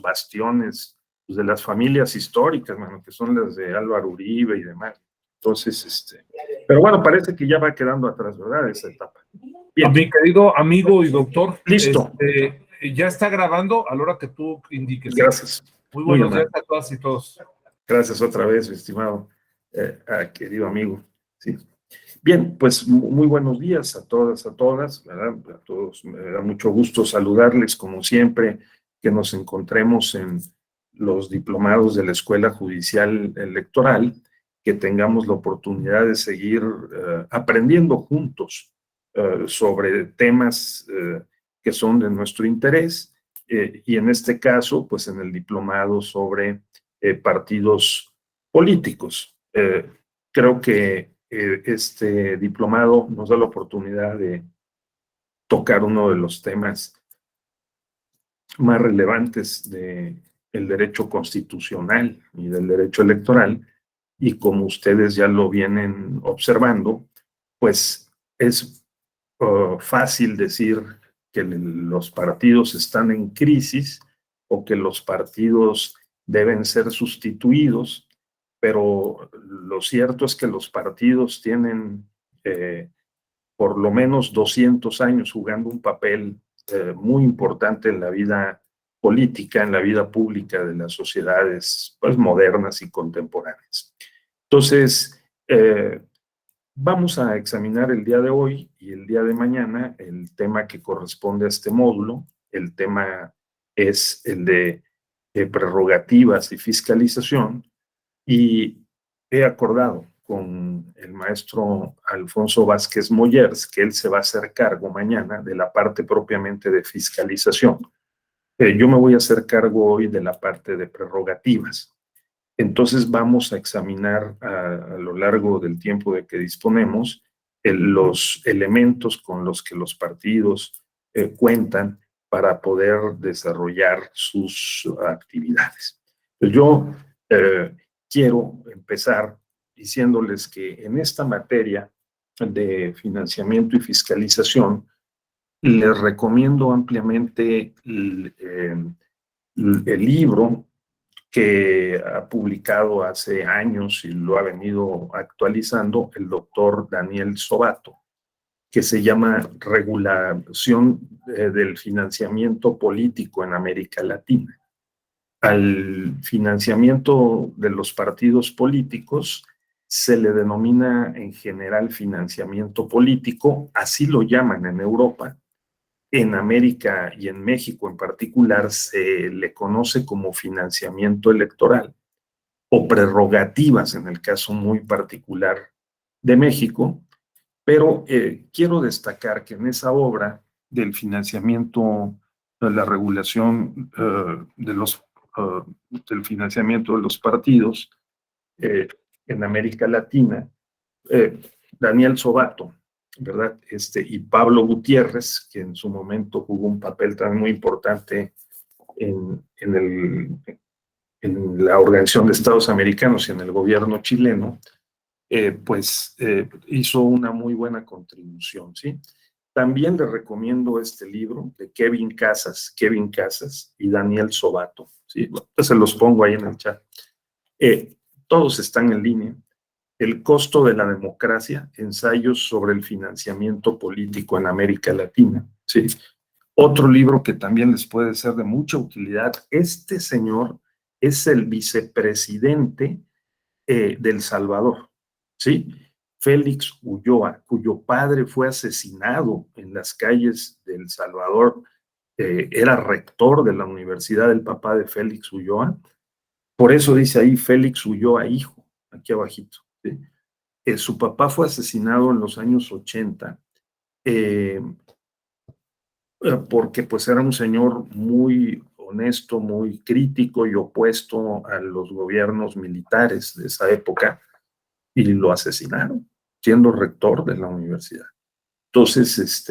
bastiones pues, de las familias históricas, mano, que son las de Álvaro Uribe y demás. Entonces, pero bueno, parece que ya va quedando atrás, ¿verdad? Esa etapa. Bien. Mi querido amigo y doctor, listo. Ya está grabando a la hora que tú indiques. Gracias. Muy buenos días a todas y todos. Gracias otra vez, estimado querido amigo. Sí. Bien, pues muy buenos días a todas, ¿verdad? A todos, me da mucho gusto saludarles, como siempre, que nos encontremos en los diplomados de la Escuela Judicial Electoral, que tengamos la oportunidad de seguir aprendiendo juntos sobre temas que son de nuestro interés, y en este caso, pues en el diplomado sobre partidos políticos. Creo que este diplomado nos da la oportunidad de tocar uno de los temas más relevantes del derecho constitucional y del derecho electoral, y como ustedes ya lo vienen observando, pues es fácil decir que los partidos están en crisis o que los partidos deben ser sustituidos, pero lo cierto es que los partidos tienen por lo menos 200 años jugando un papel muy importante en la vida política, en la vida pública de las sociedades pues, modernas y contemporáneas. Entonces, vamos a examinar el día de hoy y el día de mañana el tema que corresponde a este módulo. El tema es el de prerrogativas y fiscalización, y he acordado con el maestro Alfonso Vázquez Mollers que él se va a hacer cargo mañana de la parte propiamente de fiscalización. Yo me voy a hacer cargo hoy de la parte de prerrogativas. Entonces vamos a examinar a lo largo del tiempo de que disponemos los elementos con los que los partidos cuentan para poder desarrollar sus actividades. Yo quiero empezar diciéndoles que en esta materia de financiamiento y fiscalización les recomiendo ampliamente el libro que ha publicado hace años y lo ha venido actualizando el doctor Daniel Sobato, que se llama Regulación del Financiamiento Político en América Latina. Al financiamiento de los partidos políticos se le denomina en general financiamiento político, así lo llaman en Europa. En América y en México en particular se le conoce como financiamiento electoral o prerrogativas en el caso muy particular de México, pero quiero destacar que en esa obra del financiamiento, la regulación del financiamiento de los partidos en América Latina, Daniel Sobato, ¿verdad? Y Pablo Gutiérrez, que en su momento jugó un papel también muy importante en la Organización de Estados Americanos y en el gobierno chileno, hizo una muy buena contribución, ¿sí? También les recomiendo este libro de Kevin Casas y Daniel Sobato, ¿sí? Pues se los pongo ahí en el chat. Todos están en línea. El costo de la democracia, ensayos sobre el financiamiento político en América Latina, ¿sí? Otro libro que también les puede ser de mucha utilidad. Este señor es el vicepresidente de El Salvador, ¿sí? Félix Ulloa, cuyo padre fue asesinado en las calles de El Salvador, era rector de la universidad del papá de Félix Ulloa. Por eso dice ahí Félix Ulloa, hijo, aquí abajito. ¿Sí? Su papá fue asesinado en los años 80 porque pues era un señor muy honesto, muy crítico y opuesto a los gobiernos militares de esa época, y lo asesinaron siendo rector de la universidad. Entonces,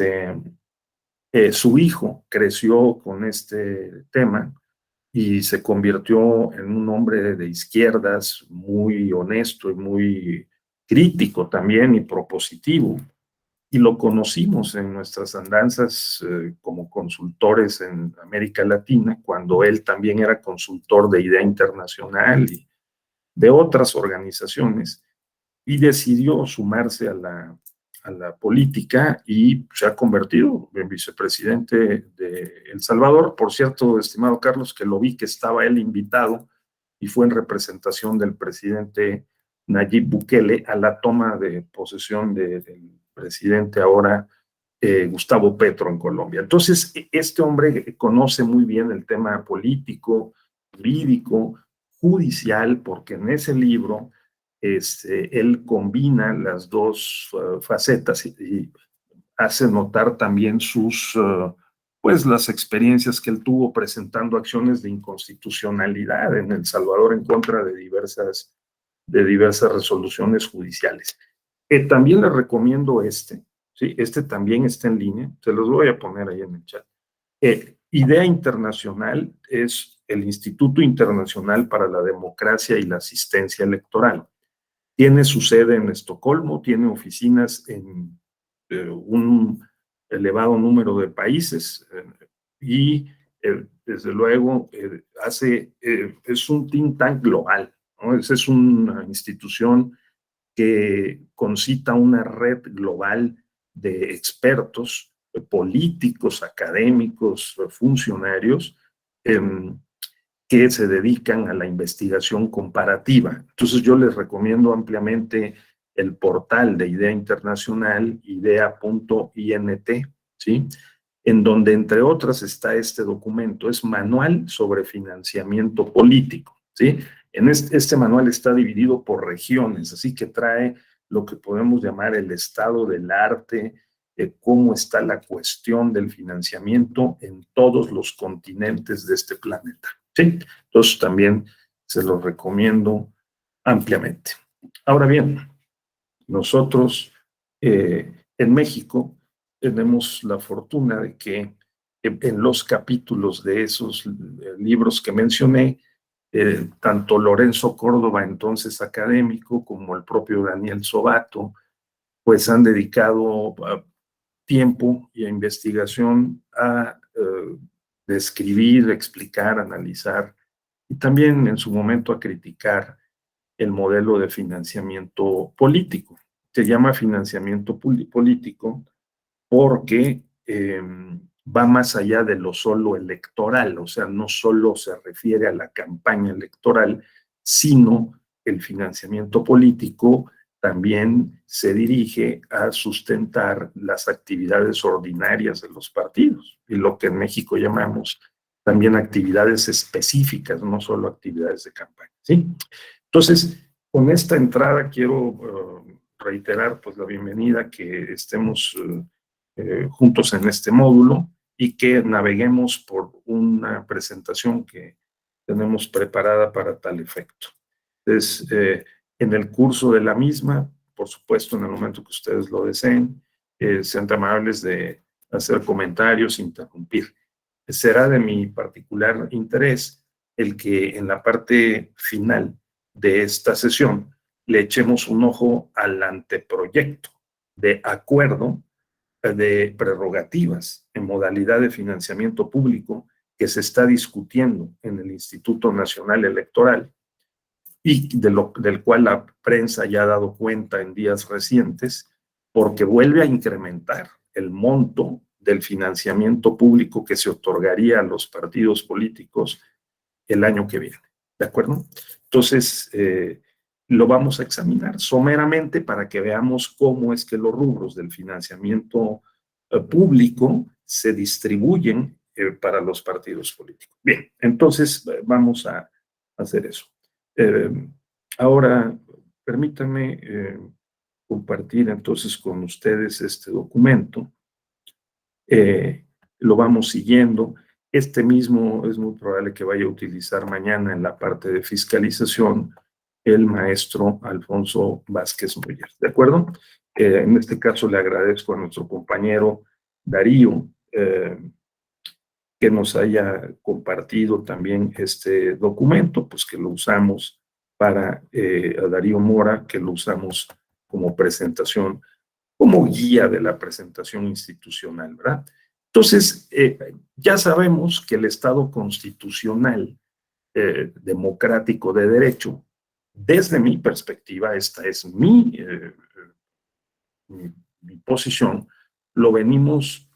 su hijo creció con este tema y se convirtió en un hombre de izquierdas muy honesto y muy crítico también y propositivo. y lo conocimos en nuestras andanzas como consultores en América Latina, cuando él también era consultor de Idea Internacional y de otras organizaciones, y decidió sumarse a la política y se ha convertido en vicepresidente de El Salvador. Por cierto, estimado Carlos, que lo vi que estaba él invitado y fue en representación del presidente Nayib Bukele a la toma de posesión del presidente ahora Gustavo Petro en Colombia. Entonces, este hombre conoce muy bien el tema político, jurídico, judicial, porque en ese libro él combina las dos facetas y hace notar también pues las experiencias que él tuvo presentando acciones de inconstitucionalidad en El Salvador en contra de diversas resoluciones judiciales. También les recomiendo ¿sí? Este también está en línea, se los voy a poner ahí en el chat. Idea Internacional es el Instituto Internacional para la Democracia y la Asistencia Electoral. Tiene su sede en Estocolmo, tiene oficinas en un elevado número de países y desde luego es un think tank global, ¿no? Es una institución que concita una red global de expertos, políticos, académicos, funcionarios, que se dedican a la investigación comparativa. Entonces yo les recomiendo ampliamente el portal de Idea Internacional, idea.int, ¿sí? En donde entre otras está este documento, es Manual sobre Financiamiento Político, ¿sí? Este manual está dividido por regiones, así que trae lo que podemos llamar el estado del arte, cómo está la cuestión del financiamiento en todos los continentes de este planeta. ¿Sí? Entonces también se los recomiendo ampliamente. Ahora bien, nosotros en México tenemos la fortuna de que en los capítulos de esos libros que mencioné, tanto Lorenzo Córdoba, entonces académico, como el propio Daniel Sobato, pues han dedicado tiempo y a investigación a describir, explicar, analizar y también en su momento a criticar el modelo de financiamiento político. Se llama financiamiento político porque va más allá de lo solo electoral, o sea, no solo se refiere a la campaña electoral, sino el financiamiento político también se dirige a sustentar las actividades ordinarias de los partidos y lo que en México llamamos también actividades específicas, no solo actividades de campaña, ¿sí? Entonces, con esta entrada quiero reiterar pues la bienvenida, que estemos juntos en este módulo y que naveguemos por una presentación que tenemos preparada para tal efecto. Entonces, en el curso de la misma, por supuesto, en el momento que ustedes lo deseen, sean tan amables de hacer comentarios, interrumpir. Será de mi particular interés el que en la parte final de esta sesión le echemos un ojo al anteproyecto de acuerdo de prerrogativas en modalidad de financiamiento público que se está discutiendo en el Instituto Nacional Electoral y del cual la prensa ya ha dado cuenta en días recientes, porque vuelve a incrementar el monto del financiamiento público que se otorgaría a los partidos políticos el año que viene. ¿De acuerdo? Entonces, lo vamos a examinar someramente para que veamos cómo es que los rubros del financiamiento público se distribuyen para los partidos políticos. Bien, entonces vamos a hacer eso. Ahora, permítanme compartir entonces con ustedes este documento. Lo vamos siguiendo. Este mismo es muy probable que vaya a utilizar mañana en la parte de fiscalización el maestro Alfonso Vázquez Moyer. ¿De acuerdo? En este caso le agradezco a nuestro compañero Darío que nos haya compartido también este documento, pues que lo usamos para a Darío Mora, que lo usamos como presentación como guía de la presentación institucional, ¿verdad? Entonces, ya sabemos que el Estado constitucional democrático de derecho, desde mi perspectiva, esta es mi posición, lo venimos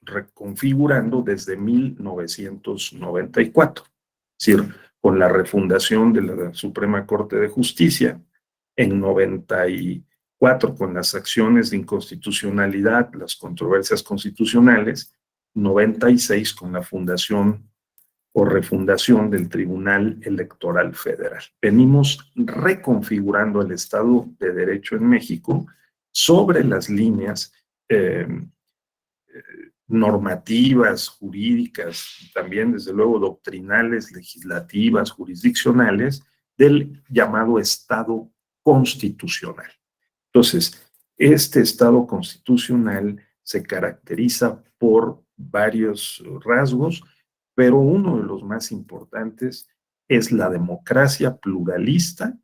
reconfigurando desde 1994, es decir, con la refundación de la Suprema Corte de Justicia, en 94 con las acciones de inconstitucionalidad, las controversias constitucionales, 96 con la fundación o refundación del Tribunal Electoral Federal. Venimos reconfigurando el Estado de Derecho en México sobre las líneas normativas, jurídicas, también desde luego doctrinales, legislativas, jurisdiccionales, del llamado Estado constitucional. Entonces, este Estado constitucional se caracteriza por varios rasgos, pero uno de los más importantes es la democracia pluralista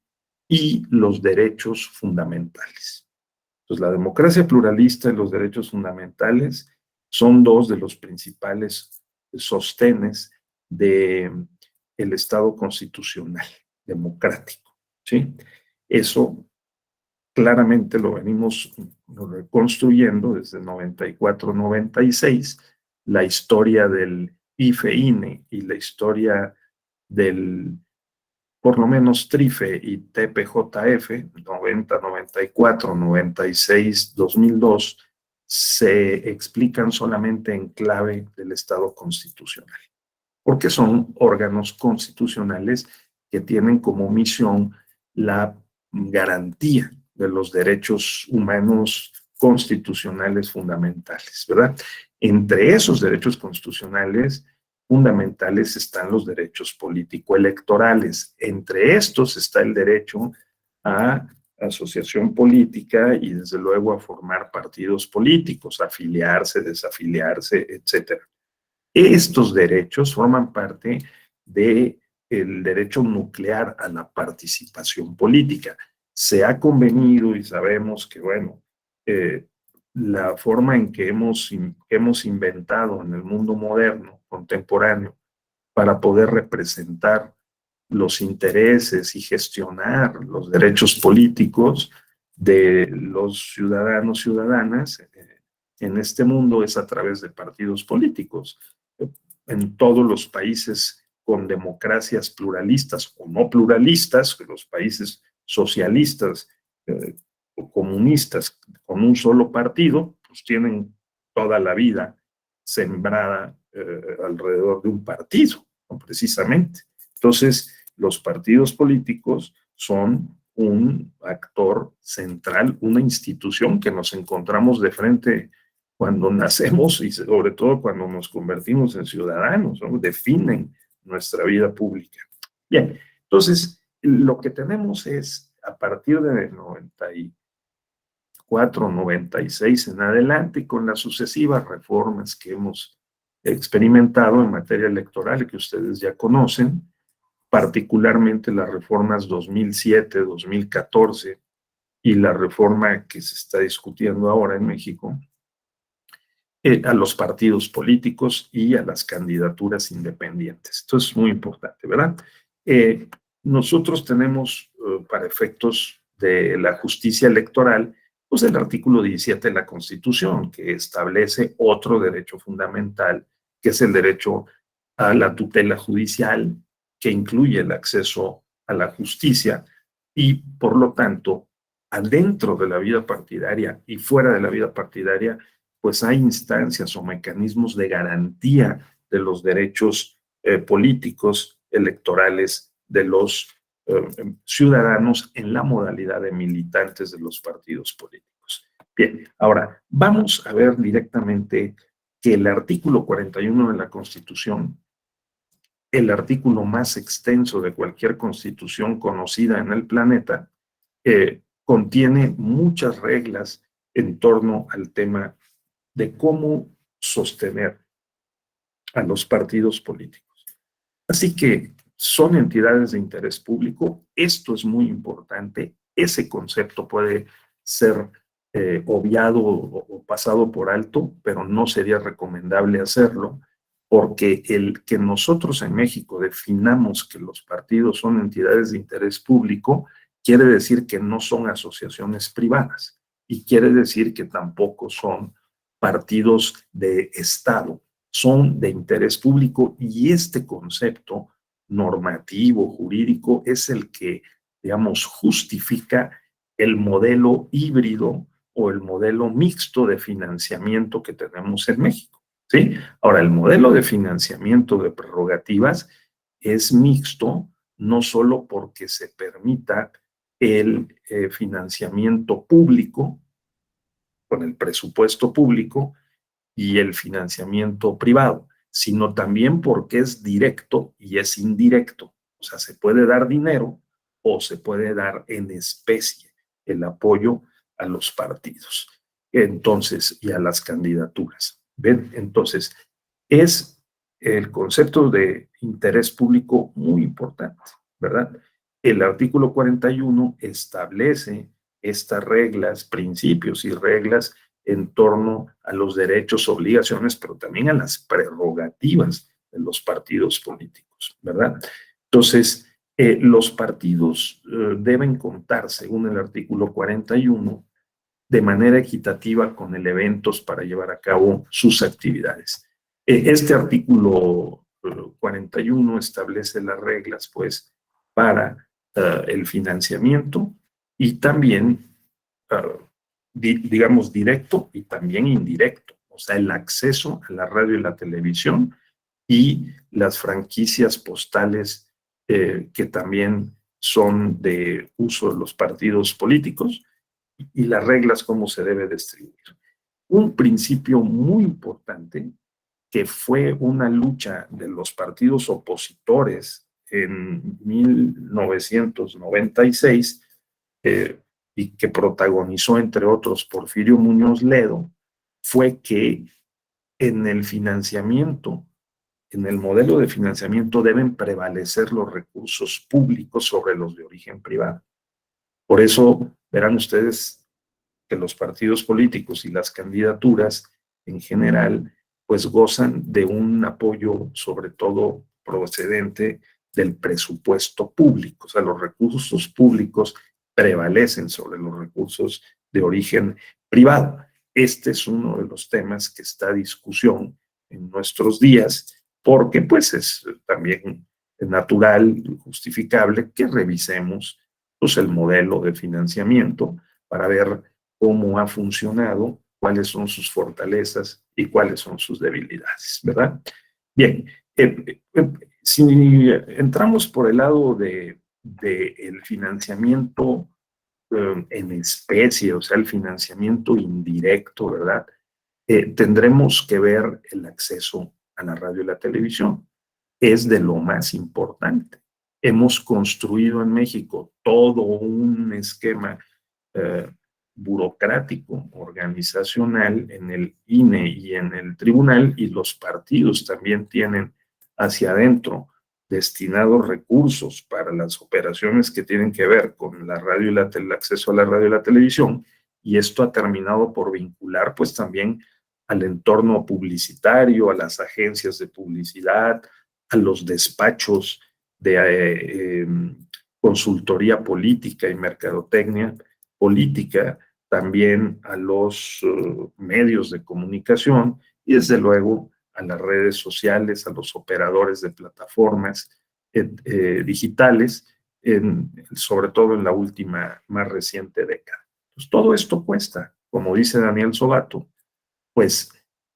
y los derechos fundamentales. Entonces, la democracia pluralista y los derechos fundamentales son dos de los principales sostenes del Estado constitucional democrático, ¿sí? Eso claramente lo venimos reconstruyendo desde 94-96, la historia del IFE-INE y la historia del, por lo menos, TRIFE y TPJF, 90, 94, 96, 2002, se explican solamente en clave del Estado constitucional, porque son órganos constitucionales que tienen como misión la garantía de los derechos humanos constitucionales fundamentales, ¿verdad? Entre esos derechos constitucionales fundamentales están los derechos político-electorales. Entre estos está el derecho a asociación política y desde luego a formar partidos políticos, afiliarse, desafiliarse, etcétera. Estos derechos forman parte del derecho nuclear a la participación política. Se ha convenido y sabemos que, bueno, la forma en que hemos inventado en el mundo moderno, contemporáneo, para poder representar los intereses y gestionar los derechos políticos de los ciudadanos, ciudadanas, en este mundo es a través de partidos políticos. En todos los países con democracias pluralistas o no pluralistas, los países socialistas o comunistas con un solo partido, pues tienen toda la vida sembrada alrededor de un partido, ¿no? Precisamente. Entonces, los partidos políticos son un actor central, una institución que nos encontramos de frente cuando nacemos y sobre todo cuando nos convertimos en ciudadanos, ¿no? Definen nuestra vida pública. Bien, entonces lo que tenemos es a partir de 94, 96 en adelante y con las sucesivas reformas que hemos experimentado en materia electoral y que ustedes ya conocen, particularmente las reformas 2007, 2014 y la reforma que se está discutiendo ahora en México, a los partidos políticos y a las candidaturas independientes. Esto es muy importante, ¿verdad? Nosotros tenemos, para efectos de la justicia electoral, pues el artículo 17 de la Constitución, que establece otro derecho fundamental, que es el derecho a la tutela judicial, que incluye el acceso a la justicia y, por lo tanto, adentro de la vida partidaria y fuera de la vida partidaria, pues hay instancias o mecanismos de garantía de los derechos políticos, electorales de los ciudadanos en la modalidad de militantes de los partidos políticos. Bien, ahora vamos a ver directamente que el artículo 41 de la Constitución, el artículo más extenso de cualquier constitución conocida en el planeta, contiene muchas reglas en torno al tema de cómo sostener a los partidos políticos. Así que son entidades de interés público, esto es muy importante, ese concepto puede ser obviado o pasado por alto, pero no sería recomendable hacerlo, porque el que nosotros en México definamos que los partidos son entidades de interés público quiere decir que no son asociaciones privadas y quiere decir que tampoco son partidos de Estado, son de interés público, y este concepto normativo, jurídico, es el que, digamos, justifica el modelo híbrido o el modelo mixto de financiamiento que tenemos en México, ¿sí? Ahora, el modelo de financiamiento de prerrogativas es mixto, no solo porque se permita el financiamiento público con el presupuesto público y el financiamiento privado, sino también porque es directo y es indirecto. O sea, se puede dar dinero o se puede dar en especie el apoyo a los partidos. Entonces, y a las candidaturas. ¿Ven? Entonces, es el concepto de interés público muy importante, ¿verdad? El artículo 41 establece estas reglas, principios y reglas en torno a los derechos, obligaciones, pero también a las prerrogativas de los partidos políticos, ¿verdad? Entonces, los partidos deben contar, según el artículo 41, de manera equitativa con elementos para llevar a cabo sus actividades. Este artículo 41 establece las reglas, pues, para el financiamiento y también, digamos, directo y también indirecto, o sea, el acceso a la radio y la televisión y las franquicias postales que también son de uso de los partidos políticos, y las reglas cómo se debe distribuir. Un principio muy importante que fue una lucha de los partidos opositores en 1996 y que protagonizó, entre otros, Porfirio Muñoz Ledo, fue que en el financiamiento, en el modelo de financiamiento, deben prevalecer los recursos públicos sobre los de origen privado. Por eso verán ustedes que los partidos políticos y las candidaturas en general pues gozan de un apoyo sobre todo procedente del presupuesto público, o sea, los recursos públicos prevalecen sobre los recursos de origen privado. Este es uno de los temas que está a discusión en nuestros días, porque pues es también natural y justificable que revisemos pues, el modelo de financiamiento para ver cómo ha funcionado, cuáles son sus fortalezas y cuáles son sus debilidades, ¿verdad? Bien, si entramos por el lado de el financiamiento en especie, o sea, el financiamiento indirecto, ¿verdad? Tendremos que ver el acceso a la radio y la televisión. Es de lo más importante. Hemos construido en México todo un esquema burocrático, organizacional en el INE y en el tribunal, y los partidos también tienen hacia adentro destinados recursos para las operaciones que tienen que ver con la radio y el acceso a la radio y la televisión, y esto ha terminado por vincular pues también al entorno publicitario, a las agencias de publicidad, a los despachos de consultoría política y mercadotecnia política, también a los medios de comunicación y desde luego a las redes sociales, a los operadores de plataformas digitales, sobre todo en la última, más reciente década. Pues todo esto cuesta, como dice Daniel Sobato, pues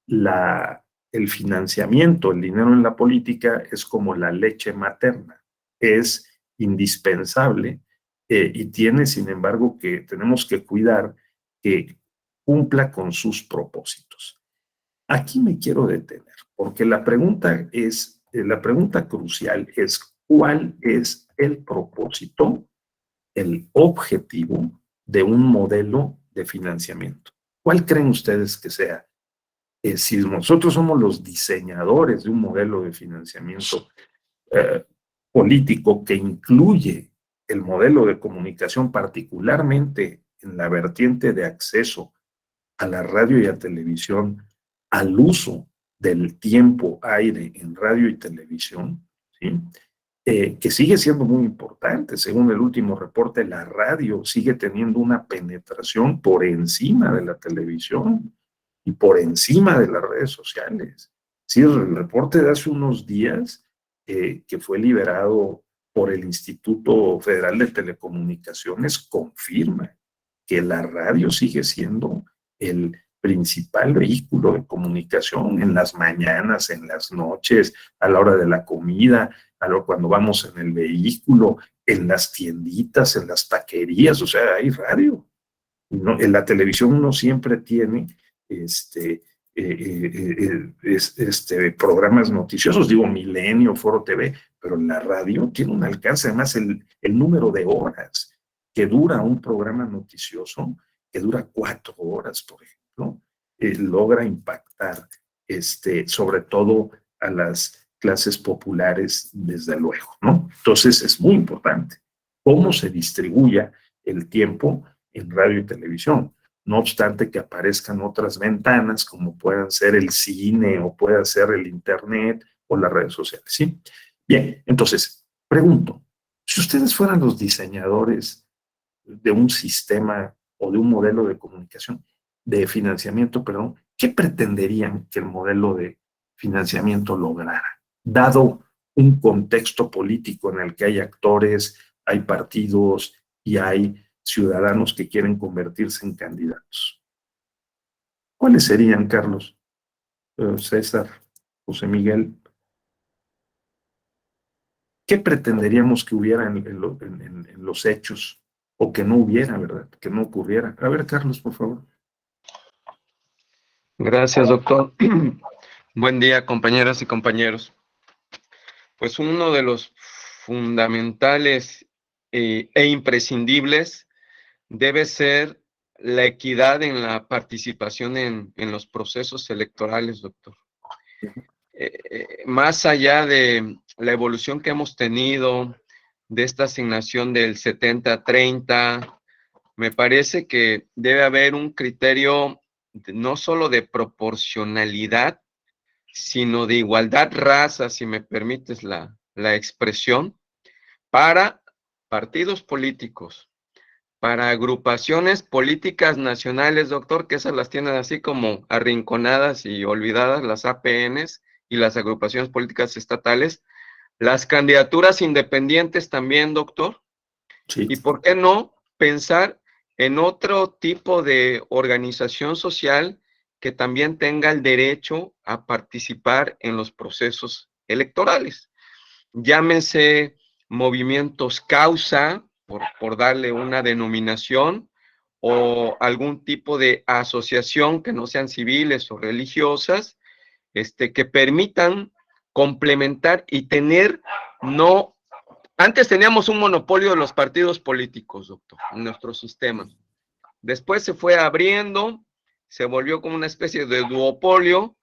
el financiamiento, el dinero en la política es como la leche materna, es indispensable y tiene, sin embargo, que tenemos que cuidar que cumpla con sus propósitos. Aquí me quiero detener, porque la pregunta crucial es ¿cuál es el propósito, el objetivo de un modelo de financiamiento? ¿Cuál creen ustedes que sea? Si nosotros somos los diseñadores de un modelo de financiamiento político que incluye el modelo de comunicación, particularmente en la vertiente de acceso a la radio y a televisión, al uso del tiempo aire en radio y televisión, ¿sí? Que sigue siendo muy importante. Según el último reporte, la radio sigue teniendo una penetración por encima de la televisión y por encima de las redes sociales. Sí, el reporte de hace unos días que fue liberado por el Instituto Federal de Telecomunicaciones confirma que la radio sigue siendo el principal vehículo de comunicación en las mañanas, en las noches, a la hora de la comida, cuando vamos en el vehículo, en las tienditas, en las taquerías, o sea, hay radio. ¿No? En la televisión uno siempre tiene programas noticiosos, digo Milenio, Foro TV, pero en la radio tiene un alcance, además el número de horas que dura un programa noticioso, que dura 4 horas, por ejemplo, logra impactar sobre todo a las clases populares, desde luego, ¿no? Entonces es muy importante cómo se distribuya el tiempo en radio y televisión, no obstante que aparezcan otras ventanas como puedan ser el cine o pueda ser el internet o las redes sociales, ¿sí? Bien, entonces, pregunto, si ustedes fueran los diseñadores de un sistema o de un modelo de comunicación, de financiamiento, perdón, ¿qué pretenderían que el modelo de financiamiento lograra? Dado un contexto político en el que hay actores, hay partidos y hay ciudadanos que quieren convertirse en candidatos. ¿Cuáles serían, Carlos, César, José Miguel? ¿Qué pretenderíamos que hubiera en los hechos o que no hubiera, verdad? Que no ocurriera. A ver, Carlos, por favor. Gracias, doctor. Buen día, compañeras y compañeros. Pues uno de los fundamentales e imprescindibles debe ser la equidad en la participación en los procesos electorales, doctor. Más allá de la evolución que hemos tenido de esta asignación del 70-30, me parece que debe haber un criterio no solo de proporcionalidad, sino de igualdad raza, si me permites la expresión, para partidos políticos, para agrupaciones políticas nacionales, doctor, que esas las tienen así como arrinconadas y olvidadas, las APNs y las agrupaciones políticas estatales, las candidaturas independientes también, doctor, Sí. y por qué no pensar en otro tipo de organización social que también tenga el derecho a participar en los procesos electorales. Llámense movimientos causa, por darle una denominación, o algún tipo de asociación que no sean civiles o religiosas, que permitan complementar y tener, no, antes teníamos un monopolio de los partidos políticos, doctor, en nuestro sistema. Después se fue abriendo, se volvió como una especie de duopolio,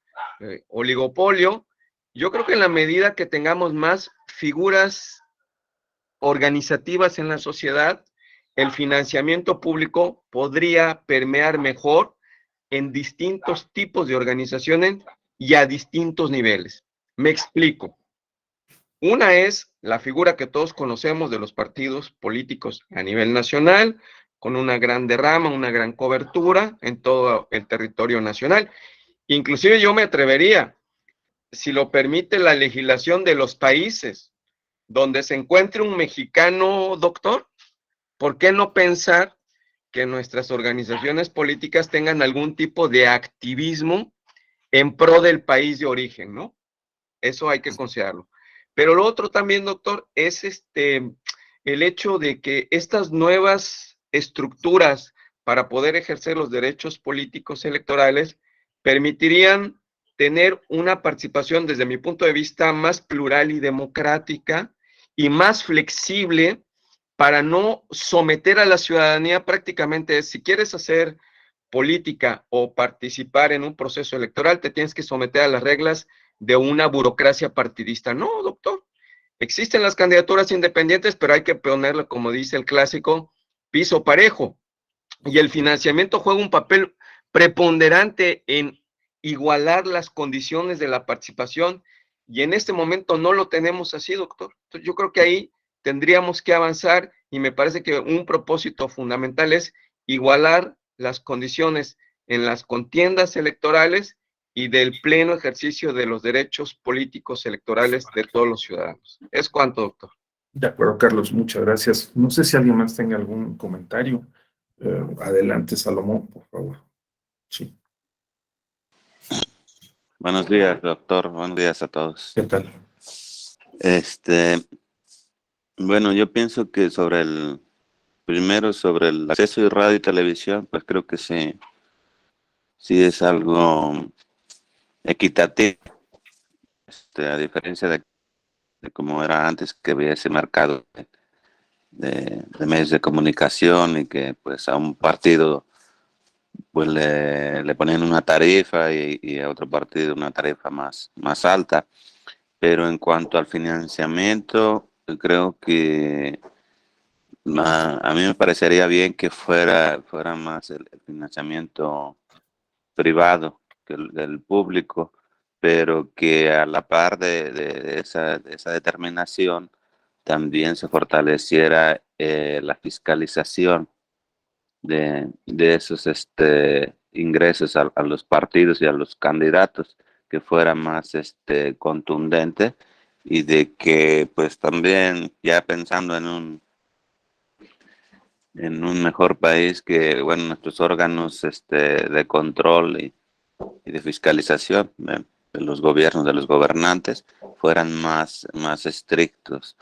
oligopolio. Yo creo que en la medida que tengamos más figuras organizativas en la sociedad, el financiamiento público podría permear mejor en distintos tipos de organizaciones y a distintos niveles. Me explico. Una es la figura que todos conocemos de los partidos políticos a nivel nacional, con una gran derrama, una gran cobertura en todo el territorio nacional. Inclusive yo me atrevería, si lo permite la legislación de los países donde se encuentre un mexicano, doctor, ¿por qué no pensar que nuestras organizaciones políticas tengan algún tipo de activismo en pro del país de origen, ¿no? Eso hay que considerarlo. Pero lo otro también, doctor, es el hecho de que estas nuevas estructuras para poder ejercer los derechos políticos electorales permitirían tener una participación, desde mi punto de vista, más plural y democrática y más flexible para no someter a la ciudadanía prácticamente. Si quieres hacer política o participar en un proceso electoral, te tienes que someter a las reglas de una burocracia partidista. No, doctor. Existen las candidaturas independientes, pero hay que ponerle, como dice el clásico, piso parejo. y el financiamiento juega un papel preponderante en igualar las condiciones de la participación, y en este momento no lo tenemos así, doctor. Entonces, yo creo que ahí tendríamos que avanzar, y me parece que un propósito fundamental es igualar las condiciones en las contiendas electorales y del pleno ejercicio de los derechos políticos electorales de todos los ciudadanos. Es cuanto, doctor. De acuerdo, Carlos, muchas gracias. No sé si alguien más tenga algún comentario. Adelante, Salomón, por favor. Sí. Buenos días, doctor. Buenos días a todos. ¿Qué tal? Bueno, yo pienso que primero sobre el acceso de radio y televisión, pues creo que sí es algo equitativo, a diferencia de cómo era antes, que había ese mercado de medios de comunicación y que pues a un partido pues le ponían una tarifa y a otro partido una tarifa más alta. Pero en cuanto al financiamiento, creo que a mí me parecería bien que fuera más el financiamiento privado que el del público, pero que a la par de esa determinación también se fortaleciera la fiscalización de esos ingresos a los partidos y a los candidatos, que fuera más contundente, y de que pues también, ya pensando en un mejor país, que bueno, nuestros órganos de control y de fiscalización de los gobiernos, de los gobernantes, fueran más estrictos.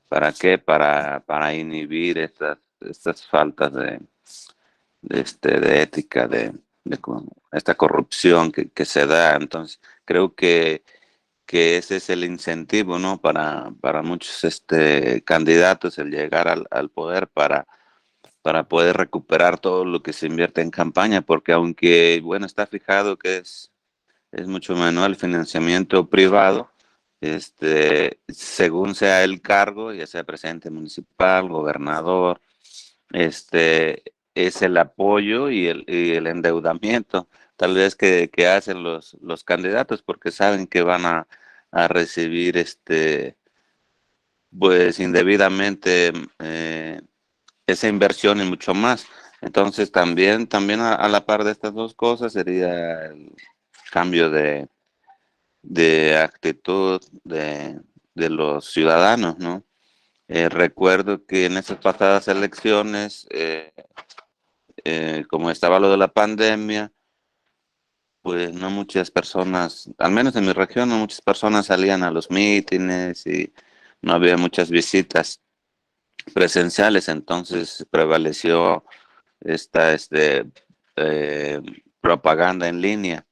¿Para qué? Para inhibir estas faltas de ética, esta corrupción que se da. Entonces, creo que ese es el incentivo, ¿no? Para muchos candidatos, el llegar al poder, para poder recuperar todo lo que se invierte en campaña, porque aunque, bueno, está fijado que es mucho menor el financiamiento privado, según sea el cargo, ya sea presidente municipal, gobernador, es el apoyo y el endeudamiento, tal vez que hacen los candidatos, porque saben que van a recibir pues indebidamente esa inversión y mucho más. Entonces también a la par de estas dos cosas sería el cambio de actitud de los ciudadanos, ¿no? Recuerdo que en esas pasadas elecciones, como estaba lo de la pandemia, pues no muchas personas, al menos en mi región, no muchas personas salían a los mítines y no había muchas visitas presenciales. Entonces prevaleció esta eh, propaganda en línea,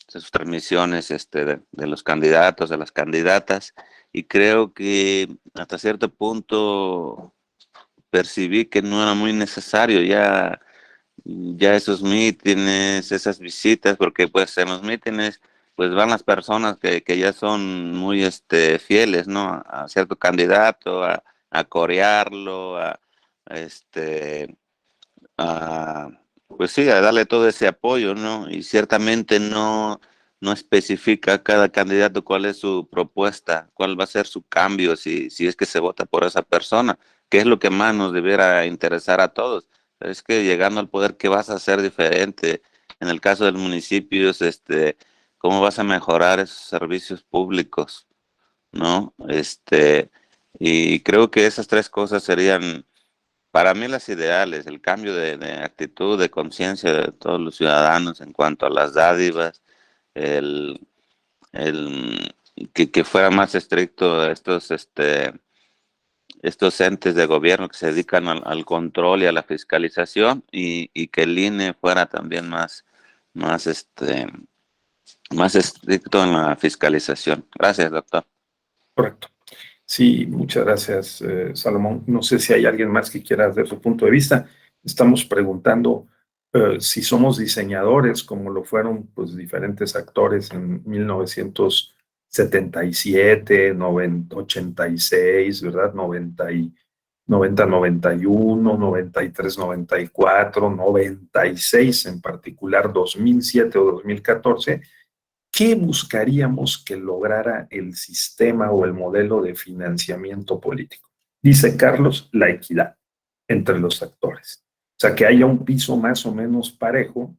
sus transmisiones de los candidatos, de las candidatas, y creo que hasta cierto punto percibí que no era muy necesario ya esos mítines, esas visitas, porque pues en los mítines pues van las personas que ya son muy fieles, ¿no? A cierto candidato, a corearlo, este a, pues sí, a darle todo ese apoyo, ¿no? Y ciertamente no especifica cada candidato cuál es su propuesta, cuál va a ser su cambio si es que se vota por esa persona, que es lo que más nos debiera interesar a todos. Es que llegando al poder, ¿qué vas a hacer diferente? En el caso del municipio, ¿cómo vas a mejorar esos servicios públicos, ¿no? Y creo que esas tres cosas serían para mí las ideales: el cambio de actitud, de conciencia de todos los ciudadanos en cuanto a las dádivas, el, el que fuera más estricto estos entes de gobierno que se dedican al control y a la fiscalización, y que el INE fuera también más, más estricto en la fiscalización. Gracias, doctor. Correcto. Sí, muchas gracias, Salomón. No sé si hay alguien más que quiera dar su punto de vista. Estamos preguntando si somos diseñadores, como lo fueron pues diferentes actores en 1977, 86, ¿verdad? 90 90-91, 93-94, 96 en particular, 2007 o 2014, ¿qué buscaríamos que lograra el sistema o el modelo de financiamiento político? Dice Carlos, la equidad entre los actores. O sea, que haya un piso más o menos parejo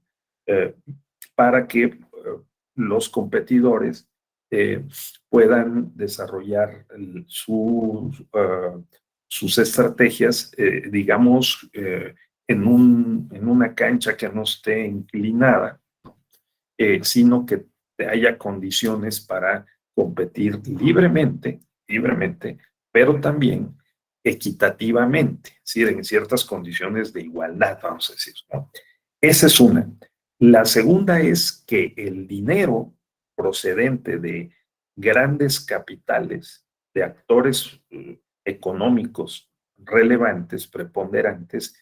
para que los competidores puedan desarrollar sus estrategias, digamos, en una cancha que no esté inclinada, sino que haya condiciones para competir libremente, pero también equitativamente, ¿sí? En ciertas condiciones de igualdad, vamos a decir, ¿no? Esa es una. La segunda es que el dinero procedente de grandes capitales, de actores económicos relevantes, preponderantes,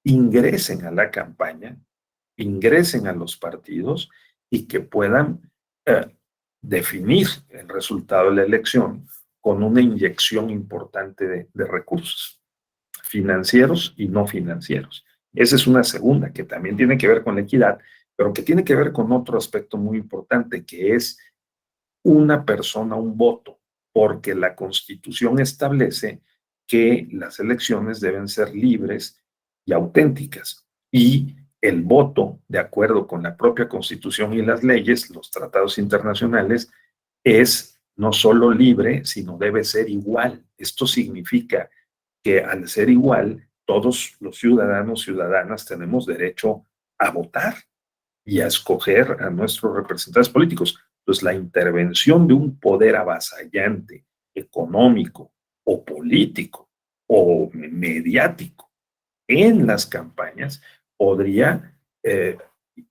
ingresen a la campaña, ingresen a los partidos y que puedan definir el resultado de la elección con una inyección importante de recursos financieros y no financieros. Esa es una segunda que también tiene que ver con la equidad, pero que tiene que ver con otro aspecto muy importante, que es una persona, un voto, porque la Constitución establece que las elecciones deben ser libres y auténticas. Y el voto, de acuerdo con la propia Constitución y las leyes, los tratados internacionales, es no solo libre, sino debe ser igual. Esto significa que al ser igual, todos los ciudadanos, ciudadanas tenemos derecho a votar y a escoger a nuestros representantes políticos. Entonces, la intervención de un poder avasallante, económico o político o mediático en las campañas podría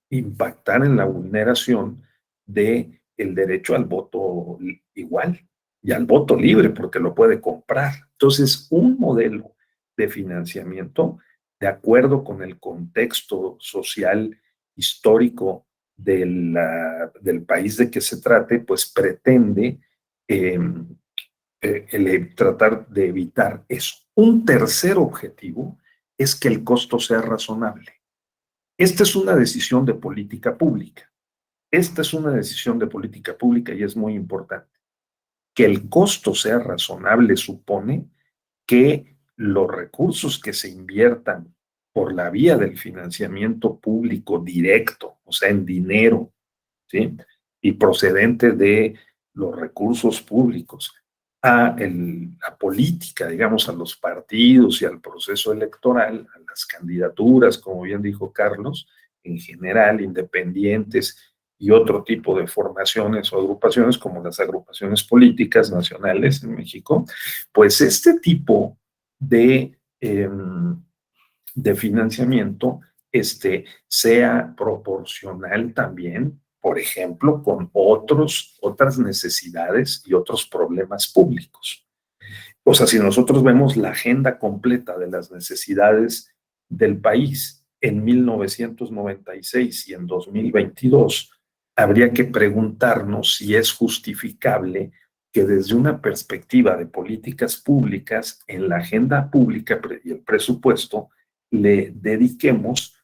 impactar en la vulneración del derecho al voto igual y al voto libre, porque lo puede comprar. Entonces, un modelo de financiamiento, de acuerdo con el contexto social histórico del país de que se trate, pues pretende tratar de evitar eso. Un tercer objetivo es que el costo sea razonable. Esta es una decisión de política pública. Esta es una decisión de política pública y es muy importante. Que el costo sea razonable supone que los recursos que se inviertan por la vía del financiamiento público directo, o sea, en dinero, ¿sí? Y procedente de los recursos públicos a la política, digamos, a los partidos y al proceso electoral, a las candidaturas, como bien dijo Carlos, en general, independientes y otro tipo de formaciones o agrupaciones, como las agrupaciones políticas nacionales en México, pues este tipo de financiamiento sea proporcional también, por ejemplo, con otras necesidades y otros problemas públicos. O sea, si nosotros vemos la agenda completa de las necesidades del país en 1996 y en 2022, habría que preguntarnos si es justificable que desde una perspectiva de políticas públicas, en la agenda pública y el presupuesto, le dediquemos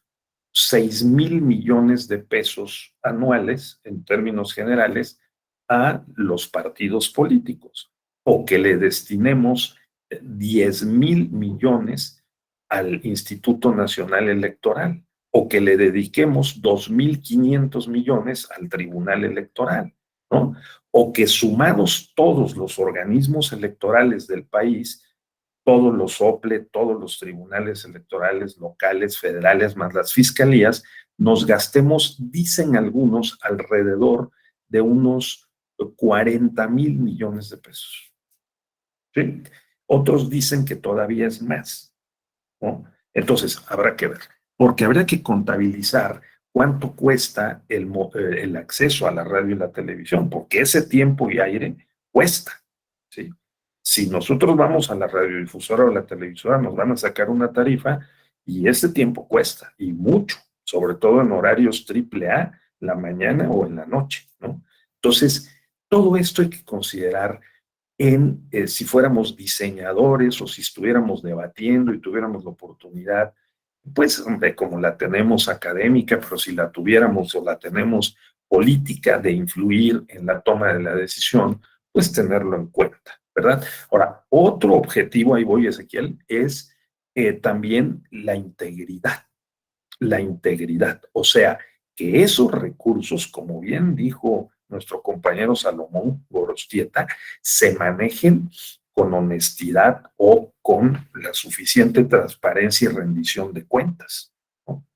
6,000 millones de pesos anuales, en términos generales, a los partidos políticos, o que le destinemos 10,000 millones al Instituto Nacional Electoral, o que le dediquemos 2,500 millones al Tribunal Electoral, ¿no? O que sumados todos los organismos electorales del país, todos los OPLE, todos los tribunales electorales locales, federales, más las fiscalías, nos gastemos, dicen algunos, alrededor de unos 40,000 millones de pesos. ¿Sí? Otros dicen que todavía es más, ¿no? Entonces, habrá que ver, porque habrá que contabilizar cuánto cuesta el acceso a la radio y la televisión, porque ese tiempo y aire cuesta, ¿sí? Si nosotros vamos a la radiodifusora o la televisora, nos van a sacar una tarifa y ese tiempo cuesta, y mucho, sobre todo en horarios AAA, la mañana o en la noche, ¿no? Entonces, todo esto hay que considerar en si fuéramos diseñadores o si estuviéramos debatiendo y tuviéramos la oportunidad, pues, hombre, como la tenemos académica, pero si la tuviéramos o la tenemos política de influir en la toma de la decisión, pues tenerlo en cuenta, ¿verdad? Ahora, otro objetivo, ahí voy, Ezequiel, es también la integridad. La integridad, o sea, que esos recursos, como bien dijo nuestro compañero Salomón Gorostieta, se manejen con honestidad o con la suficiente transparencia y rendición de cuentas, ¿no?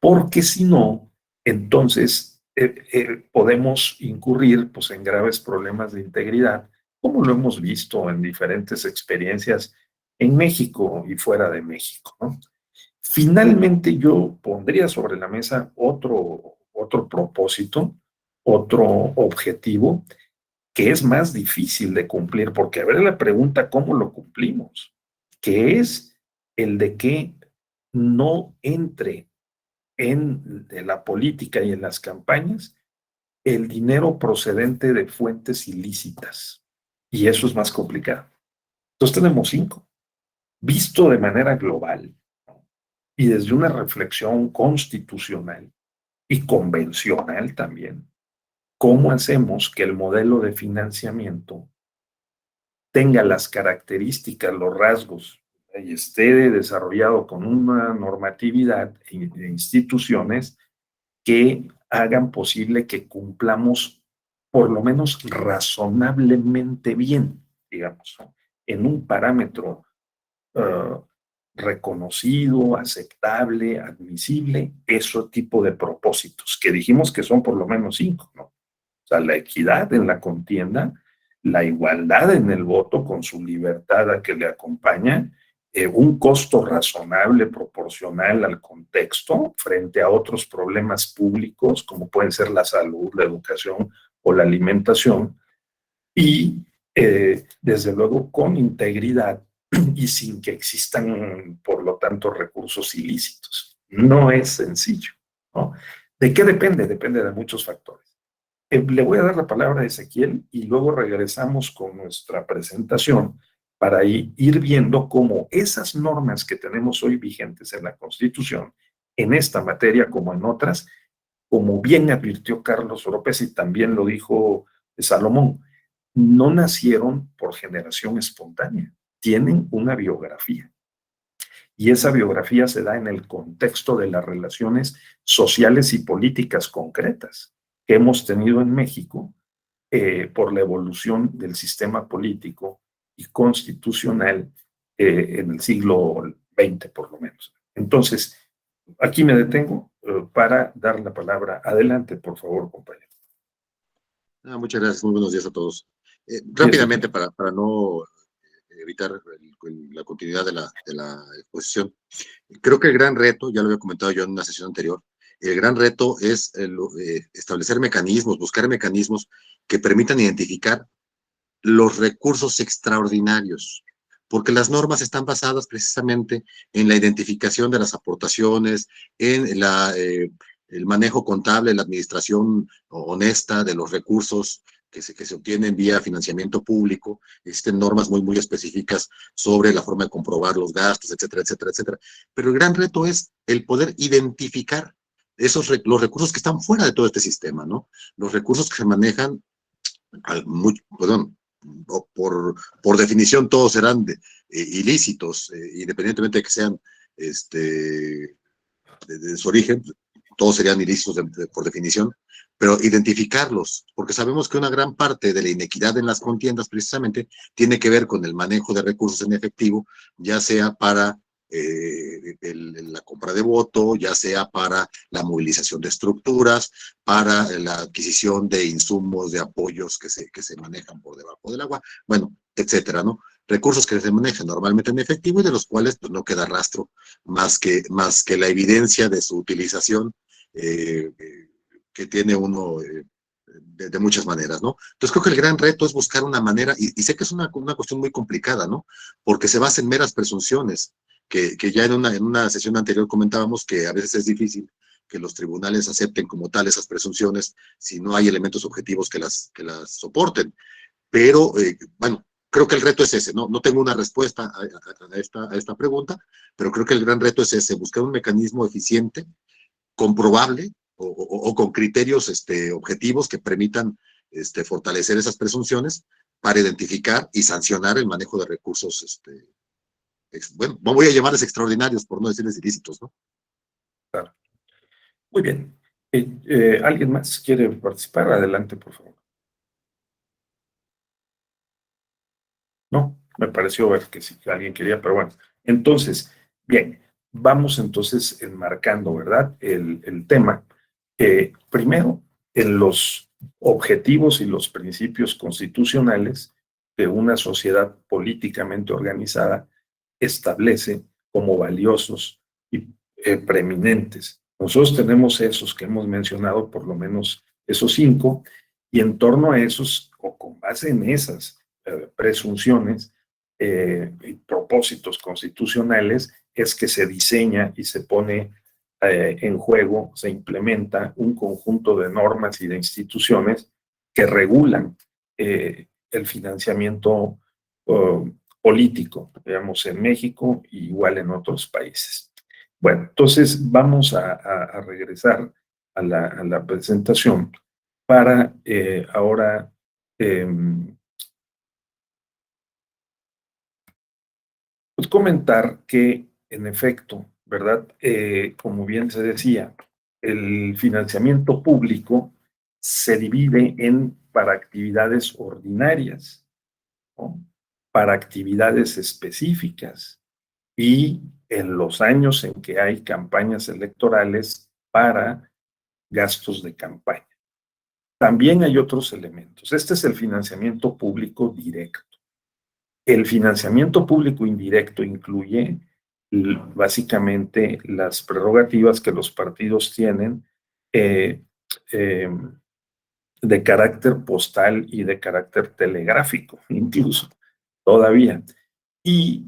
Porque si no, entonces podemos incurrir, pues, en graves problemas de integridad, como lo hemos visto en diferentes experiencias en México y fuera de México, ¿no? Finalmente, yo pondría sobre la mesa otro propósito, otro objetivo, que es más difícil de cumplir, porque a ver la pregunta, ¿cómo lo cumplimos? Que es el de que no entre en la política y en las campañas el dinero procedente de fuentes ilícitas. Y eso es más complicado. Entonces tenemos 5. Visto de manera global, y desde una reflexión constitucional y convencional también, ¿cómo hacemos que el modelo de financiamiento tenga las características, los rasgos, y esté desarrollado con una normatividad e instituciones que hagan posible que cumplamos por lo menos razonablemente bien, digamos, ¿no? En un parámetro uh, reconocido, aceptable, admisible, ese tipo de propósitos, que dijimos que son por lo menos 5, ¿no? O sea, la equidad en la contienda, la igualdad en el voto con su libertad a que le acompaña, un costo razonable, proporcional al contexto frente a otros problemas públicos, como pueden ser la salud, la educación o la alimentación, y desde luego con integridad y sin que existan, por lo tanto, recursos ilícitos. No es sencillo, ¿no? ¿De qué depende? Depende de muchos factores. Le voy a dar la palabra a Ezequiel y luego regresamos con nuestra presentación para ir viendo cómo esas normas que tenemos hoy vigentes en la Constitución, en esta materia como en otras, como bien advirtió Carlos López y también lo dijo Salomón, no nacieron por generación espontánea, tienen una biografía. Y esa biografía se da en el contexto de las relaciones sociales y políticas concretas que hemos tenido en México por la evolución del sistema político y constitucional en el siglo XX, por lo menos. Entonces, aquí me detengo para dar la palabra. Adelante, por favor, compañero. Muchas gracias, muy buenos días a todos. Rápidamente, para no evitar la continuidad de la exposición, creo que el gran reto, ya lo había comentado yo en una sesión anterior, el gran reto es establecer mecanismos, buscar mecanismos que permitan identificar los recursos extraordinarios, porque las normas están basadas precisamente en la identificación de las aportaciones, en el manejo contable, la administración honesta de los recursos que se obtienen vía financiamiento público. Existen normas muy específicas sobre la forma de comprobar los gastos, etcétera, etcétera, etcétera. Pero el gran reto es el poder identificar los recursos que están fuera de todo este sistema, ¿no? Los recursos que se manejan, por definición todos serán ilícitos, independientemente de que sean de su origen, todos serían ilícitos por definición, pero identificarlos, porque sabemos que una gran parte de la inequidad en las contiendas precisamente tiene que ver con el manejo de recursos en efectivo, ya sea para la compra de voto, ya sea para la movilización de estructuras, para la adquisición de insumos, de apoyos que se manejan por debajo del agua, bueno, etcétera, ¿no? Recursos que se manejan normalmente en efectivo y de los cuales pues, no queda rastro más que la evidencia de su utilización que tiene uno de muchas maneras, ¿no? Entonces creo que el gran reto es buscar una manera, y sé que es una cuestión muy complicada, ¿no? Porque se basa en meras presunciones, que ya en una sesión anterior comentábamos que a veces es difícil que los tribunales acepten como tal esas presunciones si no hay elementos objetivos que las soporten. Pero, bueno, creo que el reto es ese, no tengo una respuesta a esta pregunta, pero creo que el gran reto es ese, buscar un mecanismo eficiente, comprobable o con criterios objetivos que permitan fortalecer esas presunciones para identificar y sancionar el manejo de recursos, bueno, voy a llamarles extraordinarios por no decirles ilícitos, ¿no? Claro. Muy bien. ¿Alguien más quiere participar? Adelante, por favor. No, me pareció ver que sí, que alguien quería, pero bueno. Entonces, bien, vamos entonces enmarcando, ¿verdad? El tema. Primero, en los objetivos y los principios constitucionales que una sociedad políticamente organizada establece como valiosos y preeminentes. Nosotros tenemos esos que hemos mencionado, por lo menos esos 5, y en torno a esos, o con base en esas presunciones y propósitos constitucionales, es que se diseña y se pone en juego, se implementa un conjunto de normas y de instituciones que regulan el financiamiento político, digamos, en México y igual en otros países. Bueno, entonces vamos a regresar a la presentación para ahora pues comentar que, en efecto, ¿verdad? Como bien se decía, el financiamiento público se divide para actividades ordinarias, ¿no? Para actividades específicas y en los años en que hay campañas electorales para gastos de campaña. También hay otros elementos. Este es el financiamiento público directo. El financiamiento público indirecto incluye básicamente las prerrogativas que los partidos tienen eh, eh, de carácter postal y de carácter telegráfico, incluso, todavía. Y